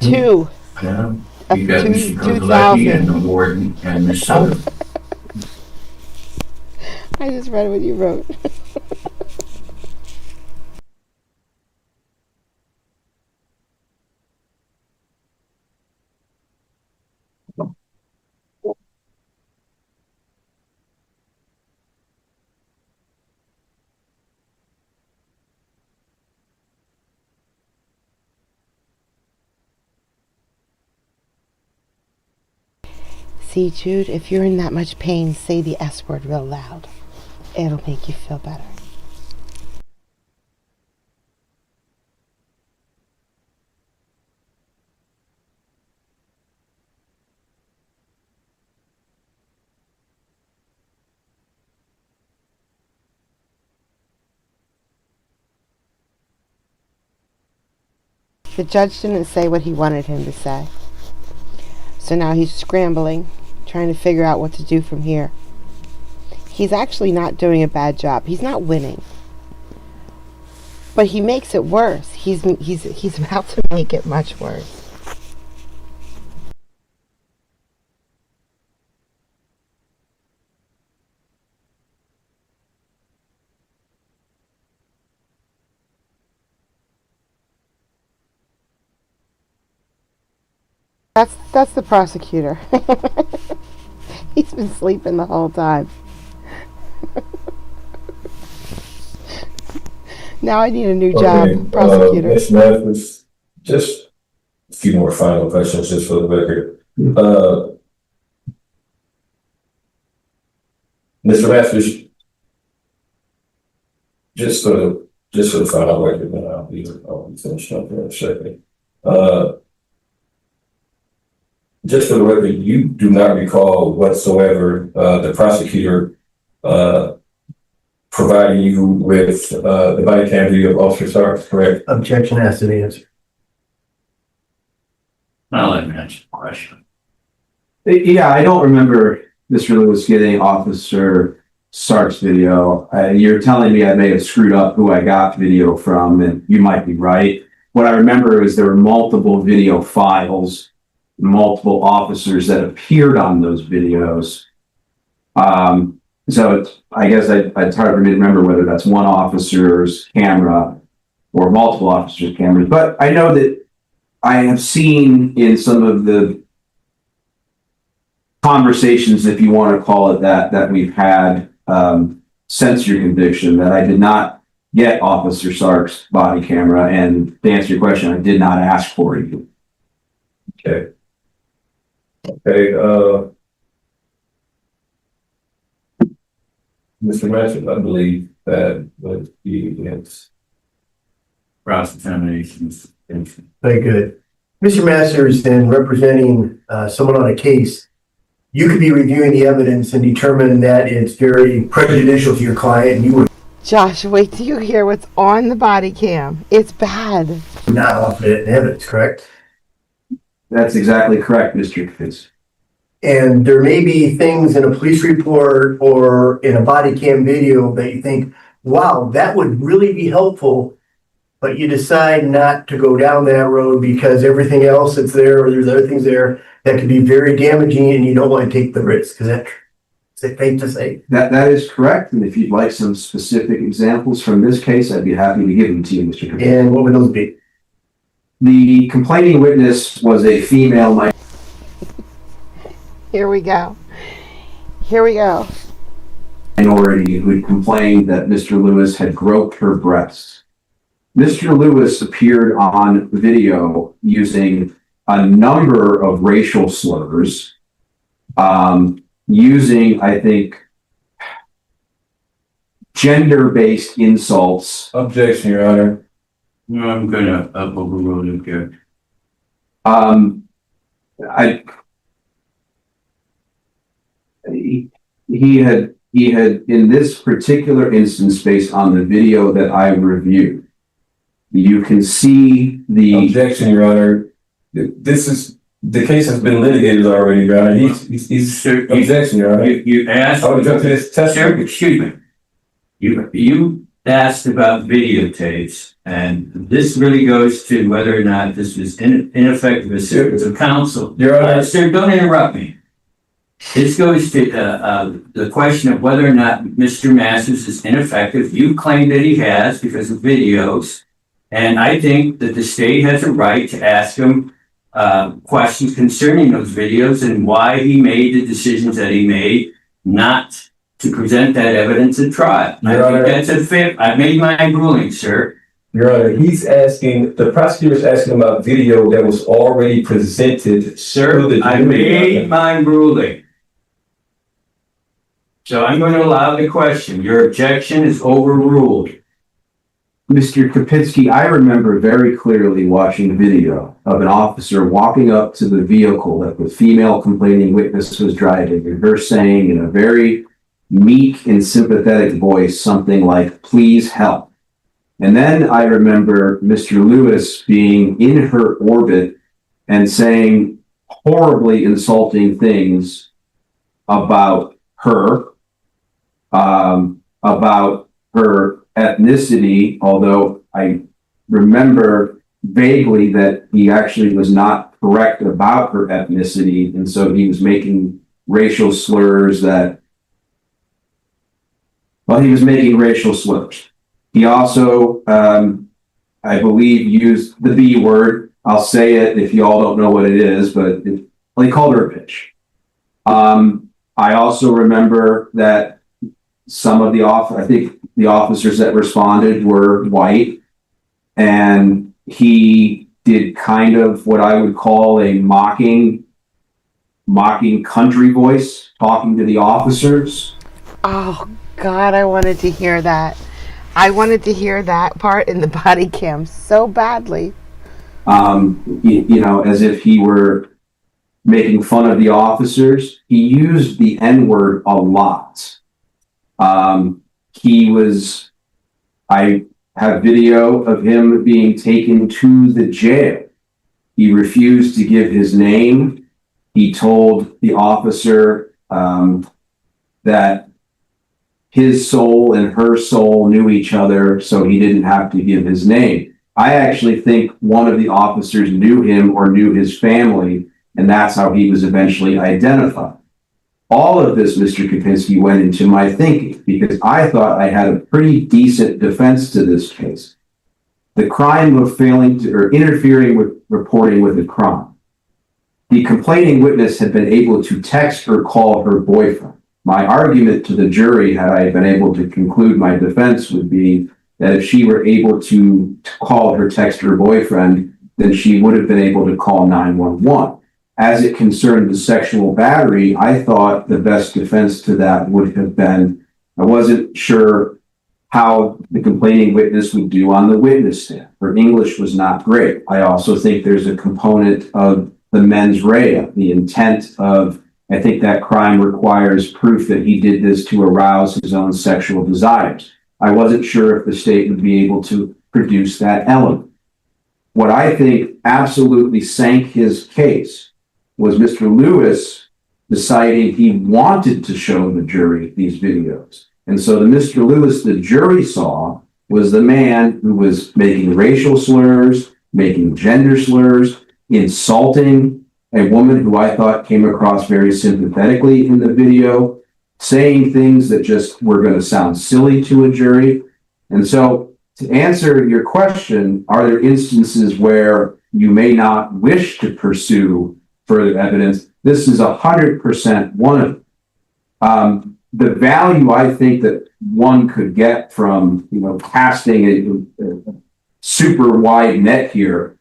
Two. Yeah. You got Mr. 2,000. Kozlowski and the warden and Ms. Soto. I just read what you wrote. See, Jude, if you're in that much pain, say the S word real loud. It'll make you feel better. The judge didn't say what he wanted him to say. So now he's scrambling, trying to figure out what to do from here. He's actually not doing a bad job. He's not winning. But he makes it worse. He's about to make it much worse. That's the prosecutor. He's been sleeping the whole time. Now I need a new job, prosecutor. Ms. Mathis, just a few more final questions just for the record. Mr. Mathis, just for the final record, then I'll be finished up there in a second. Just for the record, you do not recall whatsoever the prosecutor providing you with the body cam video of Officer Sarks, correct? Objection has to be answered. I'll let me answer the question. Yeah, I don't remember Mr. Lewis getting Officer Sark's video. You're telling me I may have screwed up who I got video from, and you might be right. What I remember is there were multiple video files, multiple officers that appeared on those videos. So I guess it's hard for me to remember whether that's one officer's camera or multiple officers' cameras. But I know that I have seen in some of the conversations, if you want to call it that we've had since your conviction, that I did not get Officer Sark's body camera. And to answer your question, I did not ask for it. Okay. Okay, Mr. Mathis, I believe that would be against Cross-examination. Very good. Mr. Masters, in representing someone on a case, you could be reviewing the evidence and determine that it's very prejudicial to your client, and you would Josh, wait till you hear what's on the body cam. It's bad. not offer it in evidence, correct? That's exactly correct, Mr. Fitz. And there may be things in a police report or in a body cam video that you think, wow, that would really be helpful, but you decide not to go down that road because everything else that's there, or there's other things there that could be very damaging, and you don't want to take the risk. Is it safe to say? That is correct. And if you'd like some specific examples from this case, I'd be happy to give them to you, Mr. Fitz. And what would those be? The complaining witness was a female Here we go. Here we go. minority who had complained that Mr. Lewis had groped her breasts. Mr. Lewis appeared on video using a number of racial slurs, using, I think, gender-based insults. objection, Your Honor. No, I'm gonna overrule you here. He had in this particular instance, based on the video that I reviewed, you can see the Objection, Your Honor. The case has been litigated already, Your Honor. He's objection, Your Honor. You asked. I would object to this testimony. Excuse me. You asked about videotapes, and this really goes to whether or not this was ineffective assistance of counsel. Your Honor. Sir, don't interrupt me. This goes to the question of whether or not Mr. Masters is ineffective. You claim that he has because of videos, and I think that the state has a right to ask him questions concerning those videos and why he made the decisions that he made not to present that evidence at trial. I think that's a fair. I've made my ruling, sir. Your Honor, the prosecutor's asking about video that was already presented. Sir, to the I jury. made my ruling. So I'm going to allow the question. Your objection is overruled. Mr. Kapinski, I remember very clearly watching video of an officer walking up to the vehicle that the female complaining witness was driving, and her saying in a very meek and sympathetic voice something like, "Please help." And then I remember Mr. Lewis being in her orbit and saying horribly insulting things about her, about her ethnicity, although I remember vaguely that he actually was not correct about her ethnicity, and so he was making racial slurs he was making racial slurs. He also, I believe, used the B word. I'll say it if you all don't know what it is, but he called her a bitch. I also remember that some of I think the officers that responded were white, and he did kind of what I would call a mocking country voice, talking to the officers. Oh, God, I wanted to hear that. I wanted to hear that part in the body cam so badly. As if he were making fun of the officers. He used the N-word a lot. I have video of him being taken to the jail. He refused to give his name. He told the officer that his soul and her soul knew each other, so he didn't have to give his name. I actually think one of the officers knew him or knew his family, and that's how he was eventually identified. All of this, Mr. Kapinski, went into my thinking because I thought I had a pretty decent defense to this case. The crime of failing to or interfering with reporting with a crime. The complaining witness had been able to text or call her boyfriend. My argument to the jury, had I been able to conclude my defense, would be that if she were able to call her text her boyfriend, then she would have been able to call 911. As it concerned the sexual battery, I thought the best defense to that would have been, I wasn't sure how the complaining witness would do on the witness stand. Her English was not great. I also think there's a component of the mens rea, the intent of, I think that crime requires proof that he did this to arouse his own sexual desires. I wasn't sure if the state would be able to produce that element. What I think absolutely sank his case was Mr. Lewis deciding he wanted to show the jury these videos. And so the Mr. Lewis the jury saw was the man who was making racial slurs, making gender slurs, insulting a woman who I thought came across very sympathetically in the video, saying things that just were going to sound silly to a jury. And so to answer your question, are there instances where you may not wish to pursue further evidence? This is 100% one of them. The value I think that one could get from, casting a super wide net here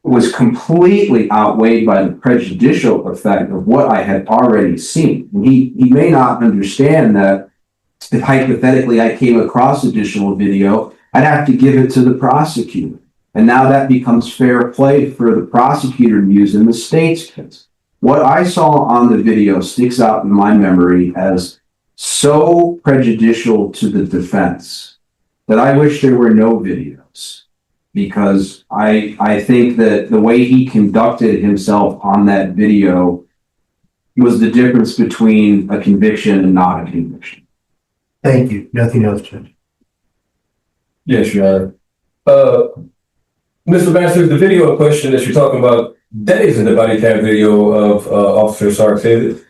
was completely outweighed by the prejudicial effect of what I had already seen. And he may not understand that if hypothetically I came across additional video, I'd have to give it to the prosecutor. And now that becomes fair play for the prosecutor to use in the state's case. What I saw on the video sticks out in my memory as so prejudicial to the defense that I wish there were no videos, because I think that the way he conducted himself on that video was the difference between a conviction and not a conviction. Thank you. Nothing else, Judge. Yes, Your Honor. Mr. Masters, the video in question that you're talking about, that isn't the body cam video of Officer Sarks, is it?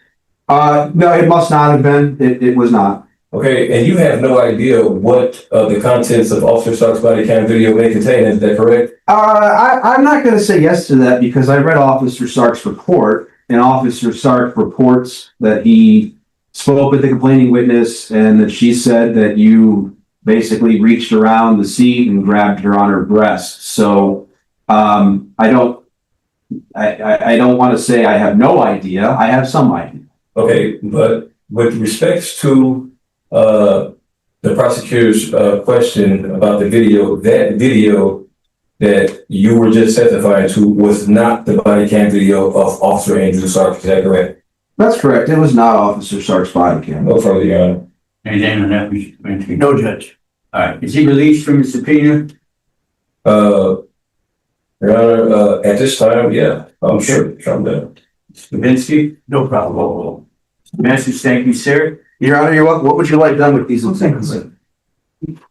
No, it must not have been. It was not. Okay, and you have no idea what the contents of Officer Sarks' body cam video may contain, is that correct? I'm not going to say yes to that because I read Officer Sarks' report, and Officer Sarks reports that he spoke with the complaining witness and that she said that you basically reached around the seat and grabbed her on her breast. So, I don't want to say I have no idea. I have some idea. Okay, but with respects to, the prosecutor's, question about the video, that video that you were just testifying to was not the body cam video of Officer Andrew Sarks, is that correct? That's correct. It was not Officer Sarks' body cam. No further, Your Honor. Anything on that? We should- No, Judge. All right, is he released from the subpoena? Your Honor, at this time, yeah, I'm sure, I'm done. Kavinsky? No problem. Masters, thank you, sir. Your Honor, you're welcome. What would you like done with these things? All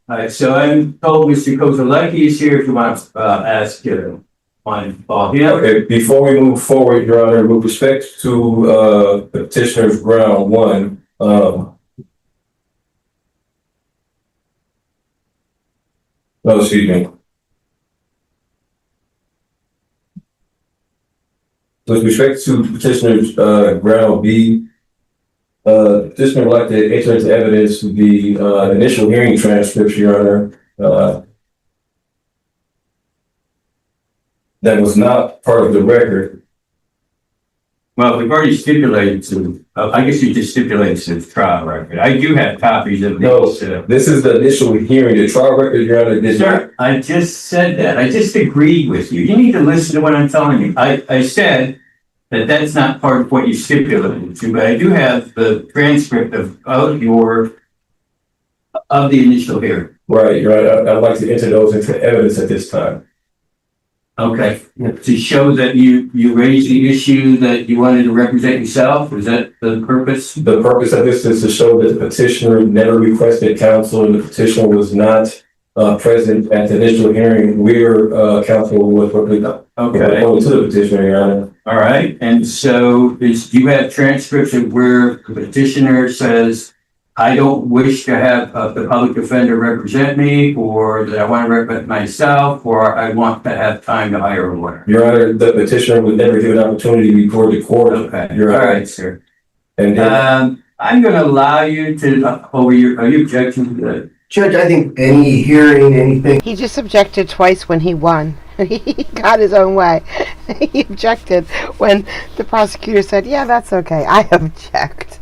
right, so I'm told Mr. Kozaleki is here if you want to ask on him. Okay, before we move forward, Your Honor, with respect to, the petitioner's ground one, no, excuse me. With respect to petitioner's, ground B, petitioner would like to enter into evidence the, initial hearing transcripts, Your Honor, that was not part of the record. Well, we've already stipulated to, I guess you just stipulated to the trial record. I do have copies of No, these. this is the initial hearing, the trial record, Your Honor, did not. Sir, I just said that. I just agreed with you. You need to listen to what I'm telling you. I said that that's not part of what you stipulated to, but I do have the transcript of the initial hearing. Right, Your Honor, I'd like to enter those into evidence at this time. Okay, to show that you raised the issue that you wanted to represent yourself, is that the purpose? The purpose of this is to show that the petitioner never requested counsel and the petitioner was not present at the initial hearing where counsel was appointed to the petitioner, Your Honor. All right, and so do you have transcripts of where the petitioner says, I don't wish to have the public defender represent me, or that I want to represent myself, or I want to have time to hire a lawyer? Your Honor, the petitioner was never given an opportunity before the court. Okay, Your all Honor. right, sir. And then, I'm going to allow you to, are you objecting to that? Judge, I think any hearing, anything, He just objected twice when he won. He got his own way. He objected when the prosecutor said, yeah, that's okay. I object.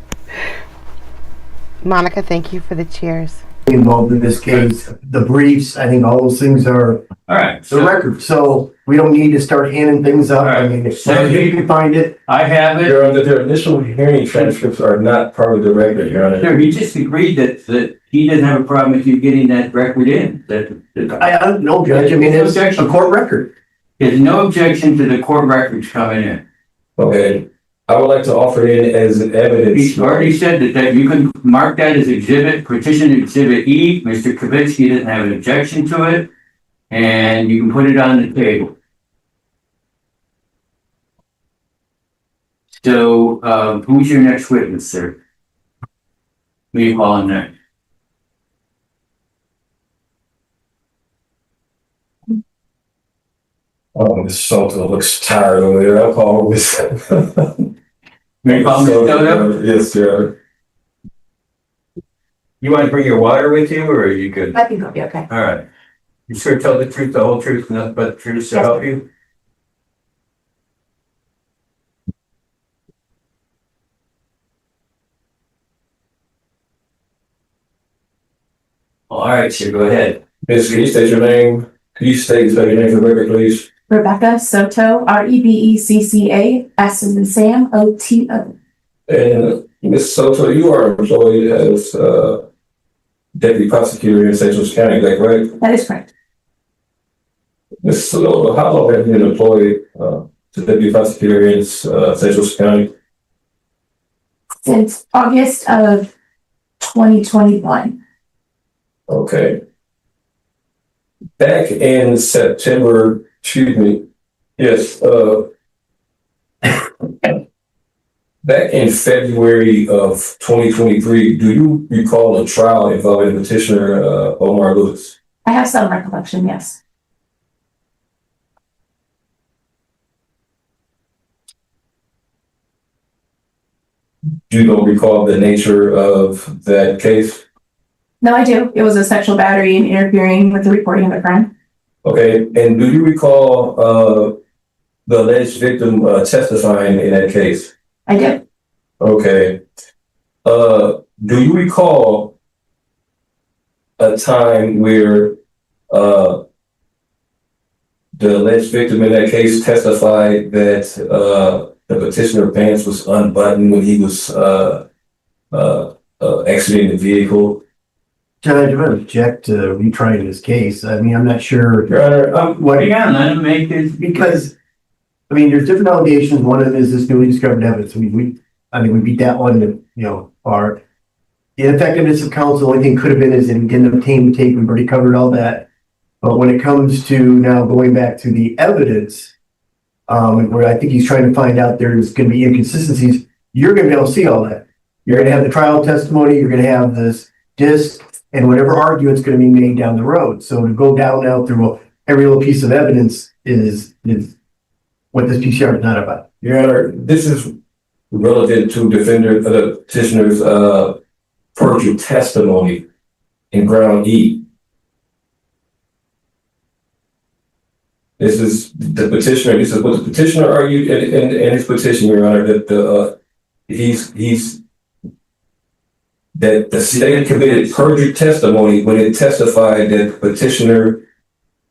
Monica, thank you for the cheers. involved in this case, the briefs, I think all those things are All right, the record. So we don't need to start handing things up. I mean, if you can find it. I have it. Your Honor, their initial hearing transcripts are not part of the record, Your Honor. Sure, he just agreed that he doesn't have a problem with you getting that record in. I don't know, Judge. I mean, it's a court record. There's no objection to the court records coming in. Okay, I would like to offer in as evidence. He's already said that you can mark that as exhibit, petition exhibit E. Mr. Kavinsky doesn't have an objection to it, and you can put it on the table. So, who's your next witness, sir? Who are you calling next? Oh, Miss Soto looks tired over there. I'll call Miss. You call Miss Soto? Yes, sir. You want to bring your water with you, or are you good? I think it'll be okay. All right. You sure tell the truth, the whole truth, and nothing but the truth to Yes, help sir. you? All right, sir, go ahead. Miss, can you state your name? Can you spell your name for the record, please? Rebecca Soto, Rebecca, S as in Sam, Oto. And Miss Soto, you are employed as deputy prosecutor in St. Louis County, is that correct? That is correct. Miss Soto, how long have you been employed as deputy prosecutor in St. Louis County? Since August of 2021. Okay. Back in September, excuse me, yes, back in February of 2023, do you recall a trial involving petitioner Omar Lewis? I have some recollection, yes. Do you don't recall the nature of that case? No, I do. It was a sexual battery and interfering with the reporting of a crime. Okay, and do you recall, the alleged victim, testifying in that case? I do. Okay. Do you recall a time where, the alleged victim in that case testified that, the petitioner pants was unbuttoned when he was, exiting the vehicle? Judge, I'm gonna object to retrying this case. I mean, I'm not sure Your Honor, what, Yeah, let him make his. because, I mean, there's different allegations. One of them is this newly discovered evidence. I mean, we beat that one, you know, our ineffectiveness of counsel, the only thing could have been is that he didn't obtain the tape. We've already covered all that. But when it comes to now going back to the evidence, where I think he's trying to find out there's gonna be inconsistencies, you're gonna be able to see all that. You're gonna have the trial testimony, you're gonna have this disc, and whatever argument's gonna be made down the road. So to go down now through every little piece of evidence is what this PCR is not about. Your Honor, this is relative to the petitioner's, perjured testimony in ground E. This is the petitioner, this is what the petitioner argued in his petition, Your Honor, that that the state committed perjured testimony when it testified that the petitioner,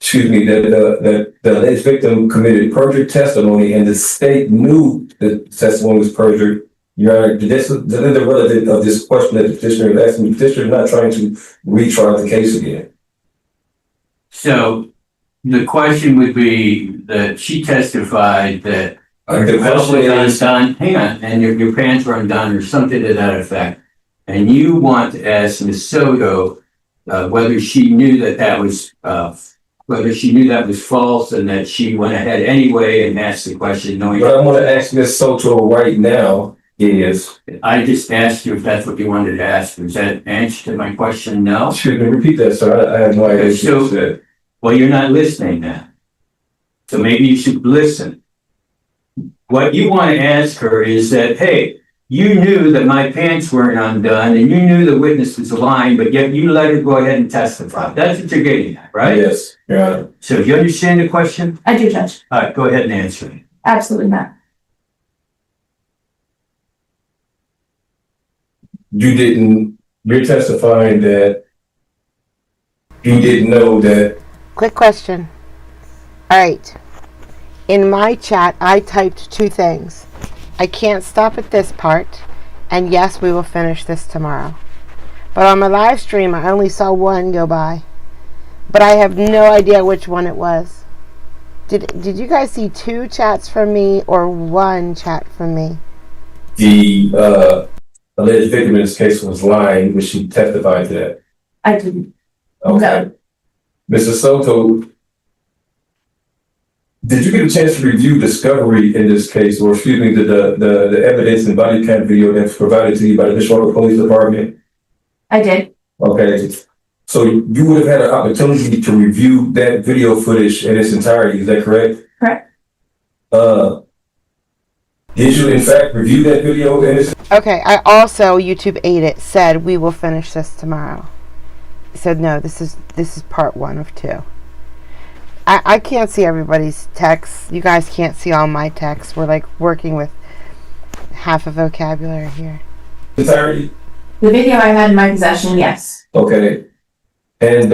that the alleged victim committed perjured testimony and the state knew that the testimony was perjured. Your Honor, this is the relevant of this question that the petitioner is asking. The petitioner is not trying to retry the case again. So the question would be that she testified that The question is, undone, hang on, and your pants were undone or something to that effect. And you want to ask Ms. Soto, whether she knew that was false and that she went ahead anyway and asked the question knowing. what I want to ask Ms. Soto right now is, I just asked you if that's what you wanted to ask. Was that answer to my question? No? excuse me, repeat that, sir. I have no idea what you said. Well, you're not listening now. So maybe you should listen. What you want to ask her is that, hey, you knew that my pants weren't undone and you knew the witness was lying, but yet you let her go ahead and testify. That's what you're getting at, right? Yes, Your Honor. So do you understand the question? I do, Judge. All right, go ahead and answer it. Absolutely not. You're testifying that you didn't know that. Quick question. All right. In my chat, I typed 2 things. I can't stop at this part, and yes, we will finish this tomorrow. But on my live stream, I only saw 1 go by. But I have no idea which one it was. Did you guys see 2 chats from me or 1 chat from me? The alleged victim in this case was lying when she testified to that. I didn't. Okay. Mr. Soto, did you get a chance to review discovery in this case, or excuse me, the evidence and body cam video that's provided to you by the Michigan Police Department? I did. Okay, so you would have had an opportunity to review that video footage in its entirety, is that correct? Correct. Did you in fact review that video in its? Okay, I also, YouTube ate it, said we will finish this tomorrow. Said no, this is part 1 of 2. I can't see everybody's texts. You guys can't see all my texts. We're like working with half a vocabulary here. Entirety? The video I had in my possession, yes. Okay. And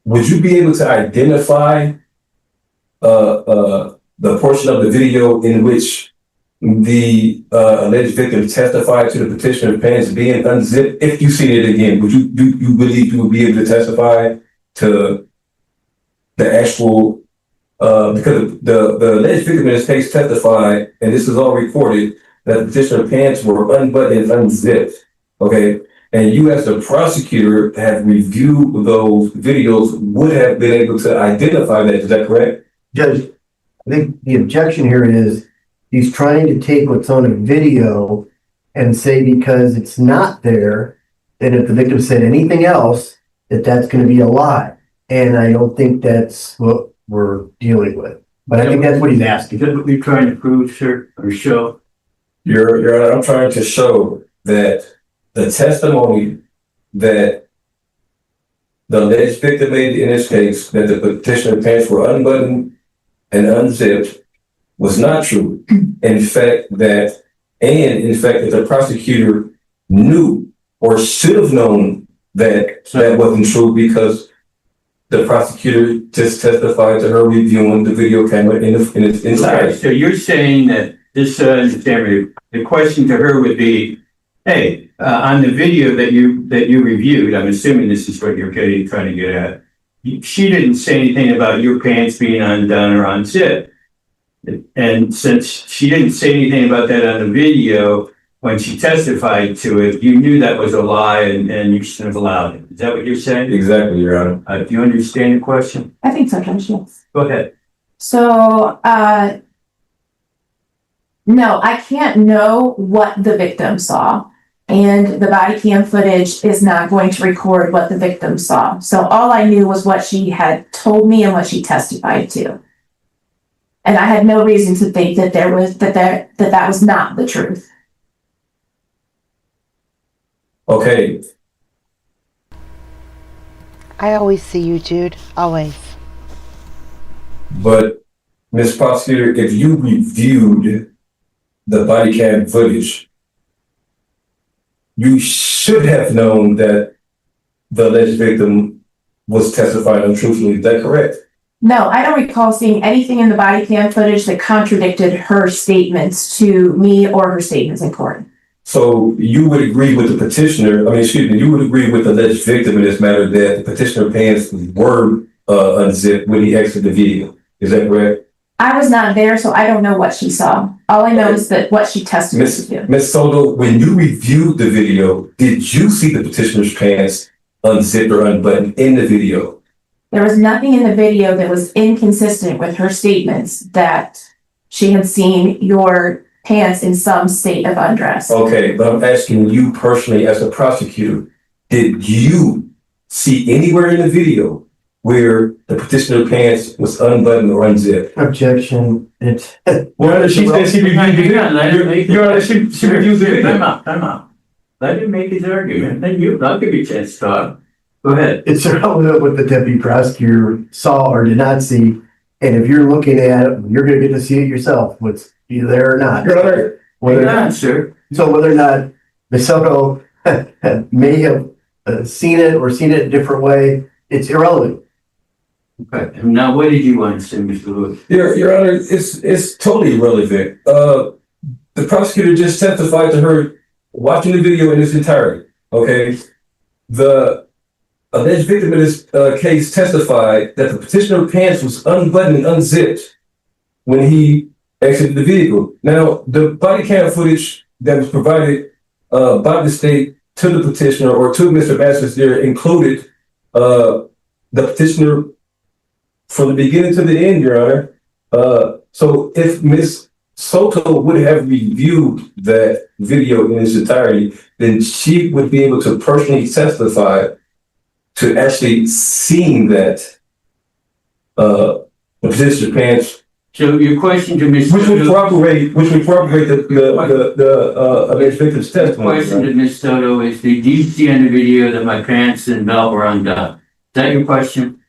would you be able to identify the portion of the video in which the alleged victim testified to the petitioner's pants being unzipped? If you see it again, would you believe you would be able to testify to the actual because the alleged victim in this case testified, and this is all recorded, that the petitioner's pants were unbuttoned and unzipped. Okay. And you as the prosecutor have reviewed those videos, would have been able to identify that, is that correct? Judge, I think the objection here is he's trying to take what's on a video and say because it's not there, that if the victim said anything else, that's going to be a lie. And I don't think that's what we're dealing with. But I think that's what he's asking. Is that what you're trying to prove, sir, or show? Your Honor, I'm trying to show that the testimony that the alleged victim made in this case that the petitioner pants were unbuttoned and unzipped was not true. In fact, that the prosecutor knew or should have known that that wasn't true because the prosecutor just testified to her reviewing the video camera in its entirety. Okay, so you're saying that this, the question to her would be, hey, on the video that you reviewed, I'm assuming this is what you're trying to get at. She didn't say anything about your pants being undone or unzipped. And since she didn't say anything about that on the video, when she testified to it, you knew that was a lie and you shouldn't have allowed it. Is that what you're saying? Exactly, Your Honor. Do you understand the question? I think so, Judge, yes. Go ahead. So, no, I can't know what the victim saw. And the body cam footage is not going to record what the victim saw. So all I knew was what she had told me and what she testified to. And I had no reason to think that that was not the truth. Okay, I always see you, Jude. Always. but Ms. Prosecutor, if you reviewed the body cam footage, you should have known that the alleged victim was testifying untruthfully. Is that correct? No, I don't recall seeing anything in the body cam footage that contradicted her statements to me or her statements in court. So you would agree with the petitioner, you would agree with the alleged victim in this matter that the petitioner pants were unzipped when he exited the vehicle. Is that correct? I was not there, so I don't know what she saw. All I know is that what she testified to. Ms. Soto, when you reviewed the video, did you see the petitioner's pants unzipped or unbuttoned in the video? There was nothing in the video that was inconsistent with her statements that she had seen your pants in some state of undress. Okay, but I'm asking you personally as a prosecutor, did you see anywhere in the video where the petitioner's pants was unbuttoned or unzipped? Objection. It's. Well, she said she reviewed the video. Let him make Your Honor, she reviewed the video. Time out. Let him make his argument. Then I'll give you a chance to talk. Go ahead. It's irrelevant what the deputy prosecutor saw or did not see. And if you're looking at it, you're gonna get to see it yourself, what's either there or not. Your Honor, Whether, Hang on, sir. so whether or not Ms. Soto may have seen it or seen it a different way, it's irrelevant. Okay. Now, what did you want to say, Mr. Lewis? Your Honor, it's totally irrelevant. The prosecutor just testified to her watching the video in its entirety. Okay, the alleged victim in this case testified that the petitioner's pants was unbuttoned and unzipped when he exited the vehicle. Now, the body cam footage that was provided by the state to the petitioner or to Mr. Masters there included the petitioner from the beginning to the end, Your Honor. So if Ms. Soto would have reviewed that video in its entirety, then she would be able to personally testify to actually seeing that the petitioner's pants. So your question to Ms. Which would Soto, corroborate the alleged victim's the testimony. question to Ms. Soto is, did you see on the video that my pants and belt were undone? Is that your question?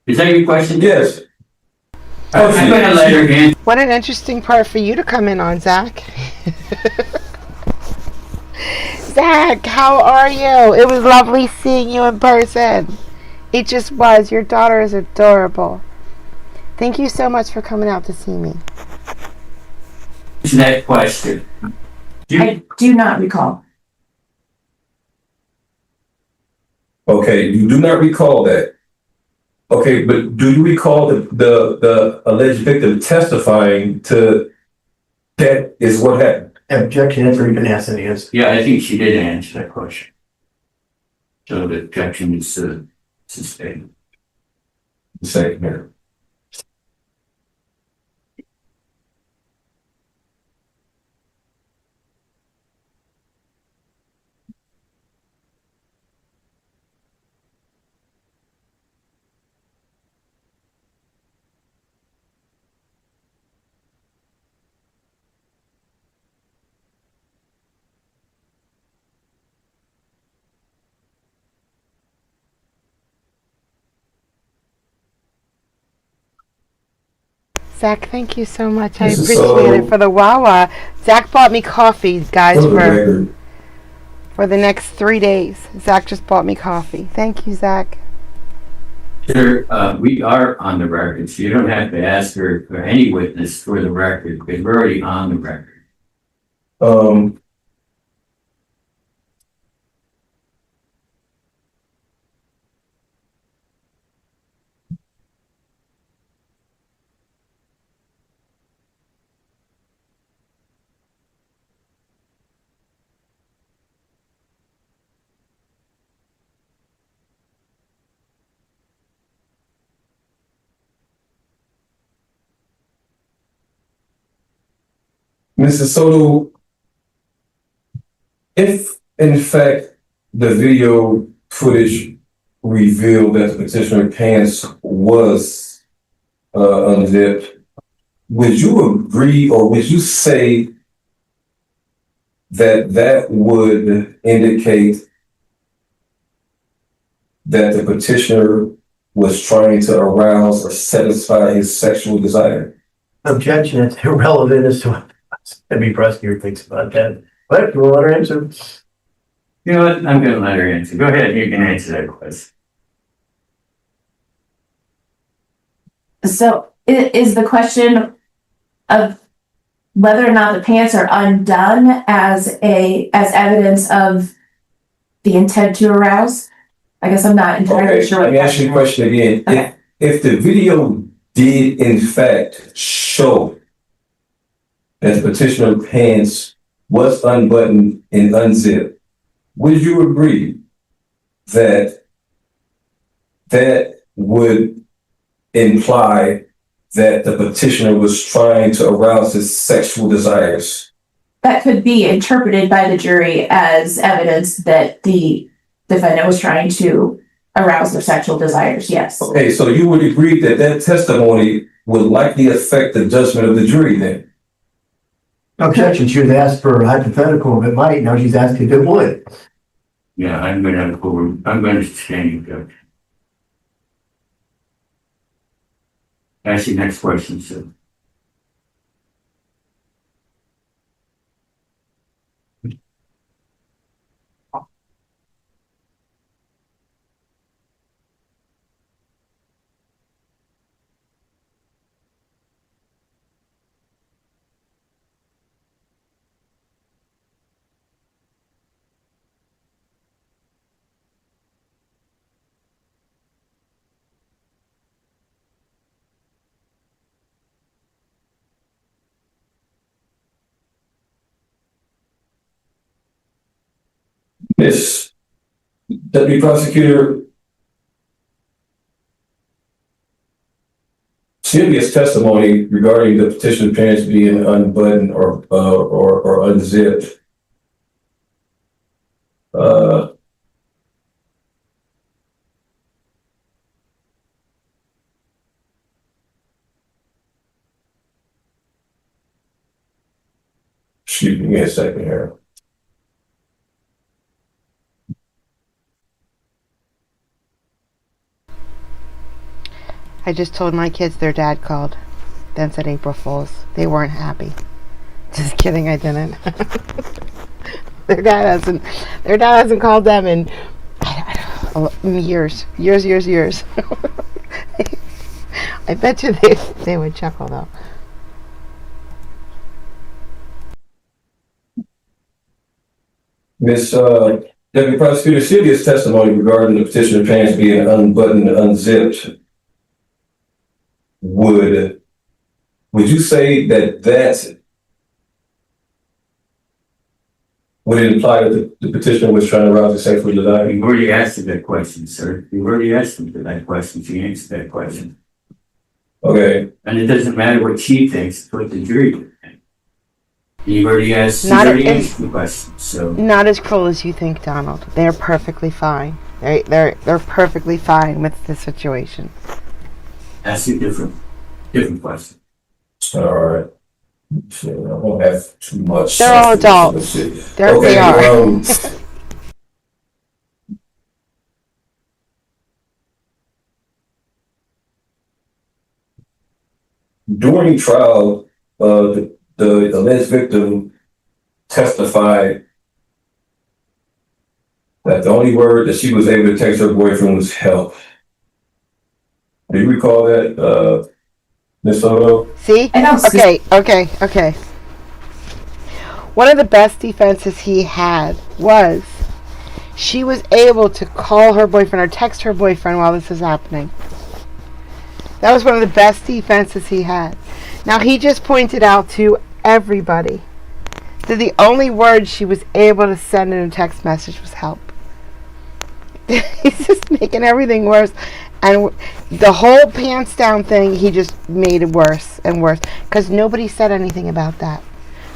Is that your question? Yes. I'm gonna let her answer. What an interesting part for you to come in on, Zach. Zach, how are you? It was lovely seeing you in person. It just was. Your daughter is adorable. Thank you so much for coming out to see me. That question. I do not recall. Okay, you do not recall that. Okay, but do you recall the alleged victim testifying to that is what happened? Objection, that's already been asked and answered. Yeah, I think she did answer that question. So the objection is sustained. The same here. Zach, thank you so much. I Mrs. appreciate Soto. it. For the Wawa, Zach bought me coffee, guys, For the record, for the next 3 days. Zach just bought me coffee. Thank you, Zach. Sure, we are on the record, so you don't have to ask for any witness for the record, because we're already on the record. Mrs. Soto, if in fact the video footage revealed that the petitioner's pants was unzipped, would you agree or would you say that that would indicate that the petitioner was trying to arouse or satisfy his sexual desire? Objection, it's irrelevant as to what the prosecutor thinks about that. But you want to answer? You know what, I'm gonna let her answer. Go ahead, you can answer that question. So is the question of whether or not the pants are undone as evidence of the intent to arouse? I guess I'm not entirely Okay, sure. let me ask you the question again. Okay. If the video did in fact show that the petitioner's pants was unbuttoned and unzipped, would you agree that that would imply that the petitioner was trying to arouse his sexual desires? That could be interpreted by the jury as evidence that the defendant was trying to arouse their sexual desires, yes. Okay, so you would agree that that testimony would likely affect the judgment of the jury then? Objection, she was asked for a hypothetical if it might, now she's asked if it would. Yeah, I'm gonna stand you, Judge. Ask your next question, sir. Miss Deputy Prosecutor, Sylvia's testimony regarding the petitioner's pants being unbuttoned or unzipped. Excuse me a second here. I just told my kids their dad called. Then said April Fools. They weren't happy. Just kidding, I didn't. Their dad hasn't called them in years. I bet you they would chuckle though. Miss Deputy Prosecutor, Sylvia's testimony regarding the petitioner's pants being unbuttoned and unzipped, would you say that would imply that the petitioner was trying to arouse his sexual desire? You already asked him that question, sir. You already asked him that question. She answered that question. Okay. And it doesn't matter what she thinks, it's what the jury would think. You've already asked, answered the question, so. Not as cruel as you think, Donald. They're perfectly fine. They're perfectly fine with the situation. Ask you different question. All right. I won't have too much. They're all adults. They are. during trial, the alleged victim testified that the only word that she was able to text her boyfriend was help. Do you recall that, Ms. Soto? See? I don't see. Okay. One of the best defenses he had was she was able to call her boyfriend or text her boyfriend while this was happening. That was one of the best defenses he had. Now, he just pointed out to everybody that the only word she was able to send in a text message was help. He's just making everything worse. And the whole pants down thing, he just made it worse and worse. Because nobody said anything about that.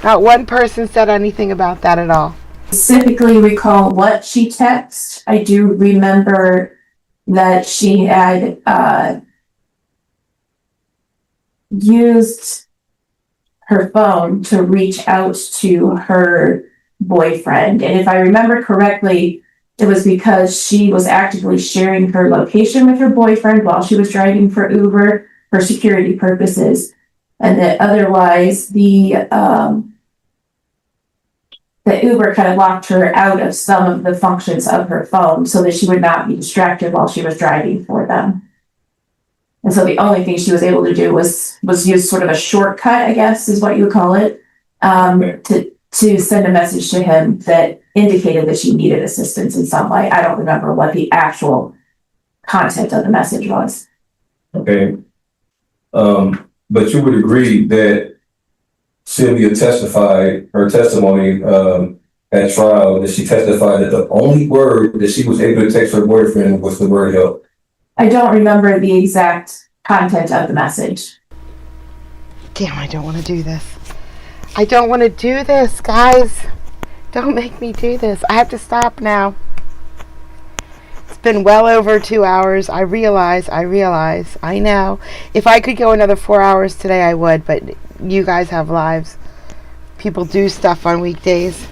Not one person said anything about that at all. Specifically recall what she texted. I do remember that she had used her phone to reach out to her boyfriend. And if I remember correctly, it was because she was actively sharing her location with her boyfriend while she was driving for Uber for security purposes. And that otherwise the Uber kind of locked her out of some of the functions of her phone so that she would not be distracted while she was driving for them. And so the only thing she was able to do was use sort of a shortcut, I guess is what you would call it, to send a message to him that indicated that she needed assistance in some way. I don't remember what the actual content of the message was. Okay. But you would agree that Sylvia testified, her testimony at trial, that she testified that the only word that she was able to text her boyfriend was the word help. I don't remember the exact content of the message. Damn, I don't want to do this. I don't want to do this, guys. Don't make me do this. I have to stop now. It's been well over 2 hours. I realize. I know. If I could go another 4 hours today, I would, but you guys have lives. People do stuff on weekdays.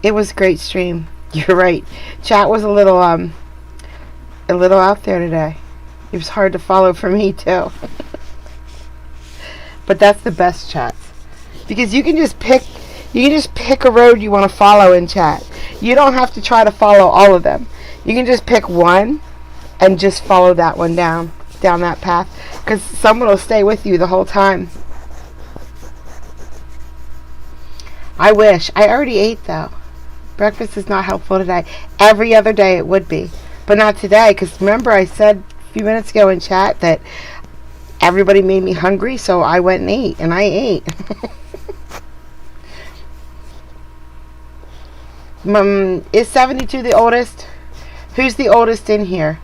It was a great stream. You're right. Chat was a little out there today. It was hard to follow for me too. But that's the best chats. Because you can just pick a road you want to follow in chat. You don't have to try to follow all of them. You can just pick one and just follow that one down that path, because someone will stay with you the whole time. I wish. I already ate though. Breakfast is not helpful today. Every other day it would be, but not today, because remember I said a few minutes ago in chat that everybody made me hungry, so I went and ate, and I ate. Is 72 the oldest? Who's the oldest in here?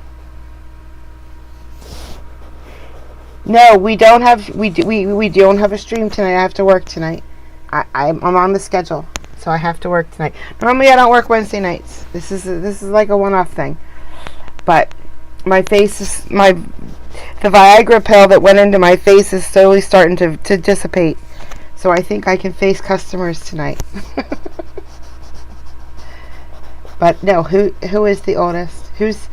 No, we don't have we don't have a stream tonight. I have to work tonight. I'm on the schedule, so I have to work tonight. Normally I don't work Wednesday nights. This is like a one-off thing. But my face is the Viagra pill that went into my face is slowly starting to dissipate. So I think I can face customers tonight. But no, who is the oldest? Who's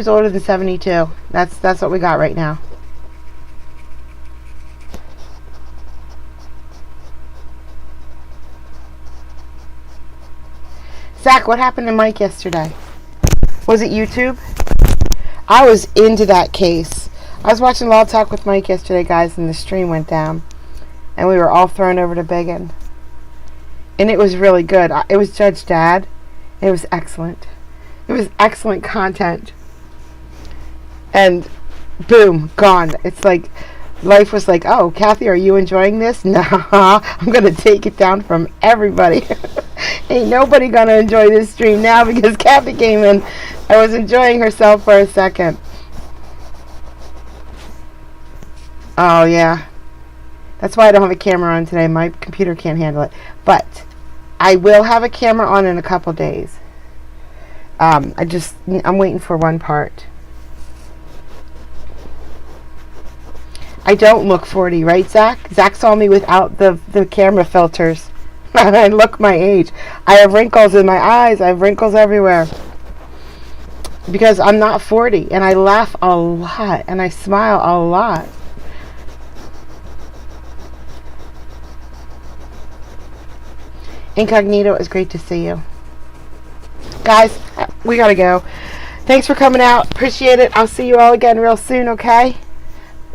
older than 72? That's what we got right now. Zach, what happened to Mike yesterday? Was it YouTube? I was into that case. I was watching Law Talk with Mike yesterday, guys, and the stream went down. And we were all thrown over to Biggin. And it was really good. It was Judge Dad. It was excellent. It was excellent content. And boom, gone. It's like life was like, oh, Kathy, are you enjoying this? Nah, I'm going to take it down from everybody. Ain't nobody going to enjoy this stream now because Kathy came in. I was enjoying herself for a second. Oh, yeah. That's why I don't have a camera on today. My computer can't handle it. But I will have a camera on in a couple days. I'm waiting for one part. I don't look 40, right, Zach? Zach saw me without the camera filters. I look my age. I have wrinkles in my eyes. I have wrinkles everywhere. because I'm not 40 and I laugh a lot and I smile a lot. Incognito, it was great to see you. Guys, we gotta go. Thanks for coming out. Appreciate it. I'll see you all again real soon, okay?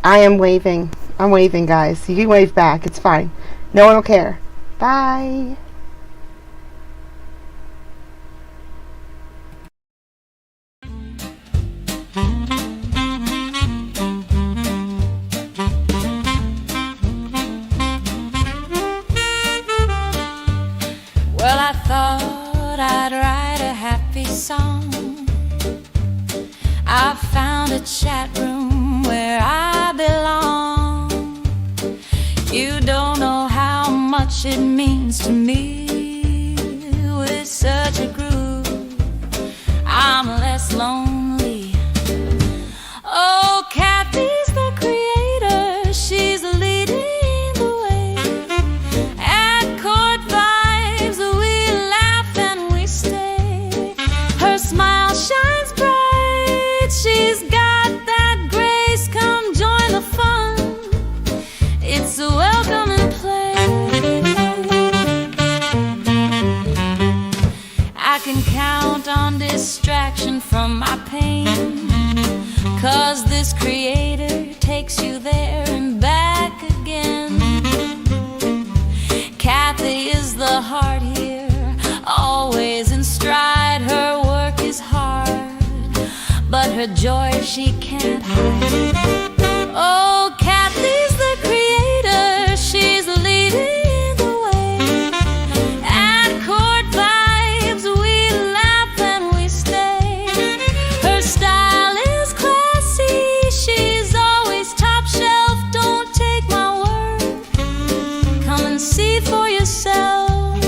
I am waving. I'm waving, guys. You can wave back. It's fine. No one will care. Bye. Well, I thought I'd write a happy song. I found a chat room where I belong. You don't know how much it means to me. With such a groove, I'm less lonely. Oh, Kathy's the creator, she's leading the way. At Court Vibes, we laugh and we stay. Her smile shines bright, she's got that grace. Come join the fun, it's a welcome and play. I can count on distraction from my pain, 'cause this creator takes you there and back again. Kathy is the heart here, always in stride. Her work is hard, but her joy she can't hide. Oh, Kathy's the creator, she's leading the way. At Court Vibes, we laugh and we stay. Her style is classy, she's always top shelf. Don't take my word, come and see for yourself.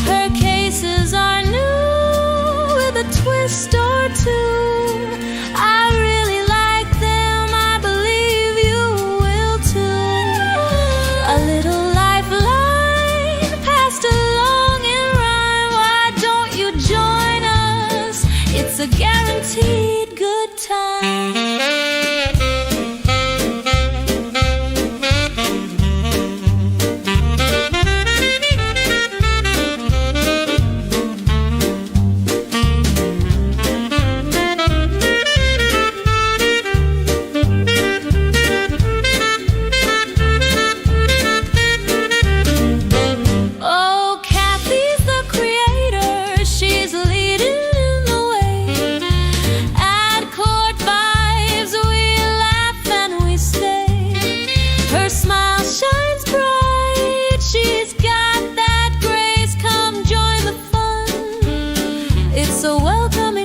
Her cases are new with a twist or two. I really like them, I believe you will too. A little lifeline passed along in rhyme. Why don't you join us? It's a guaranteed good time. Oh, Kathy's the creator, she's leading the way. At Court Vibes, we laugh and we stay. Her smile shines bright, she's got that grace. Come join the fun, it's a welcoming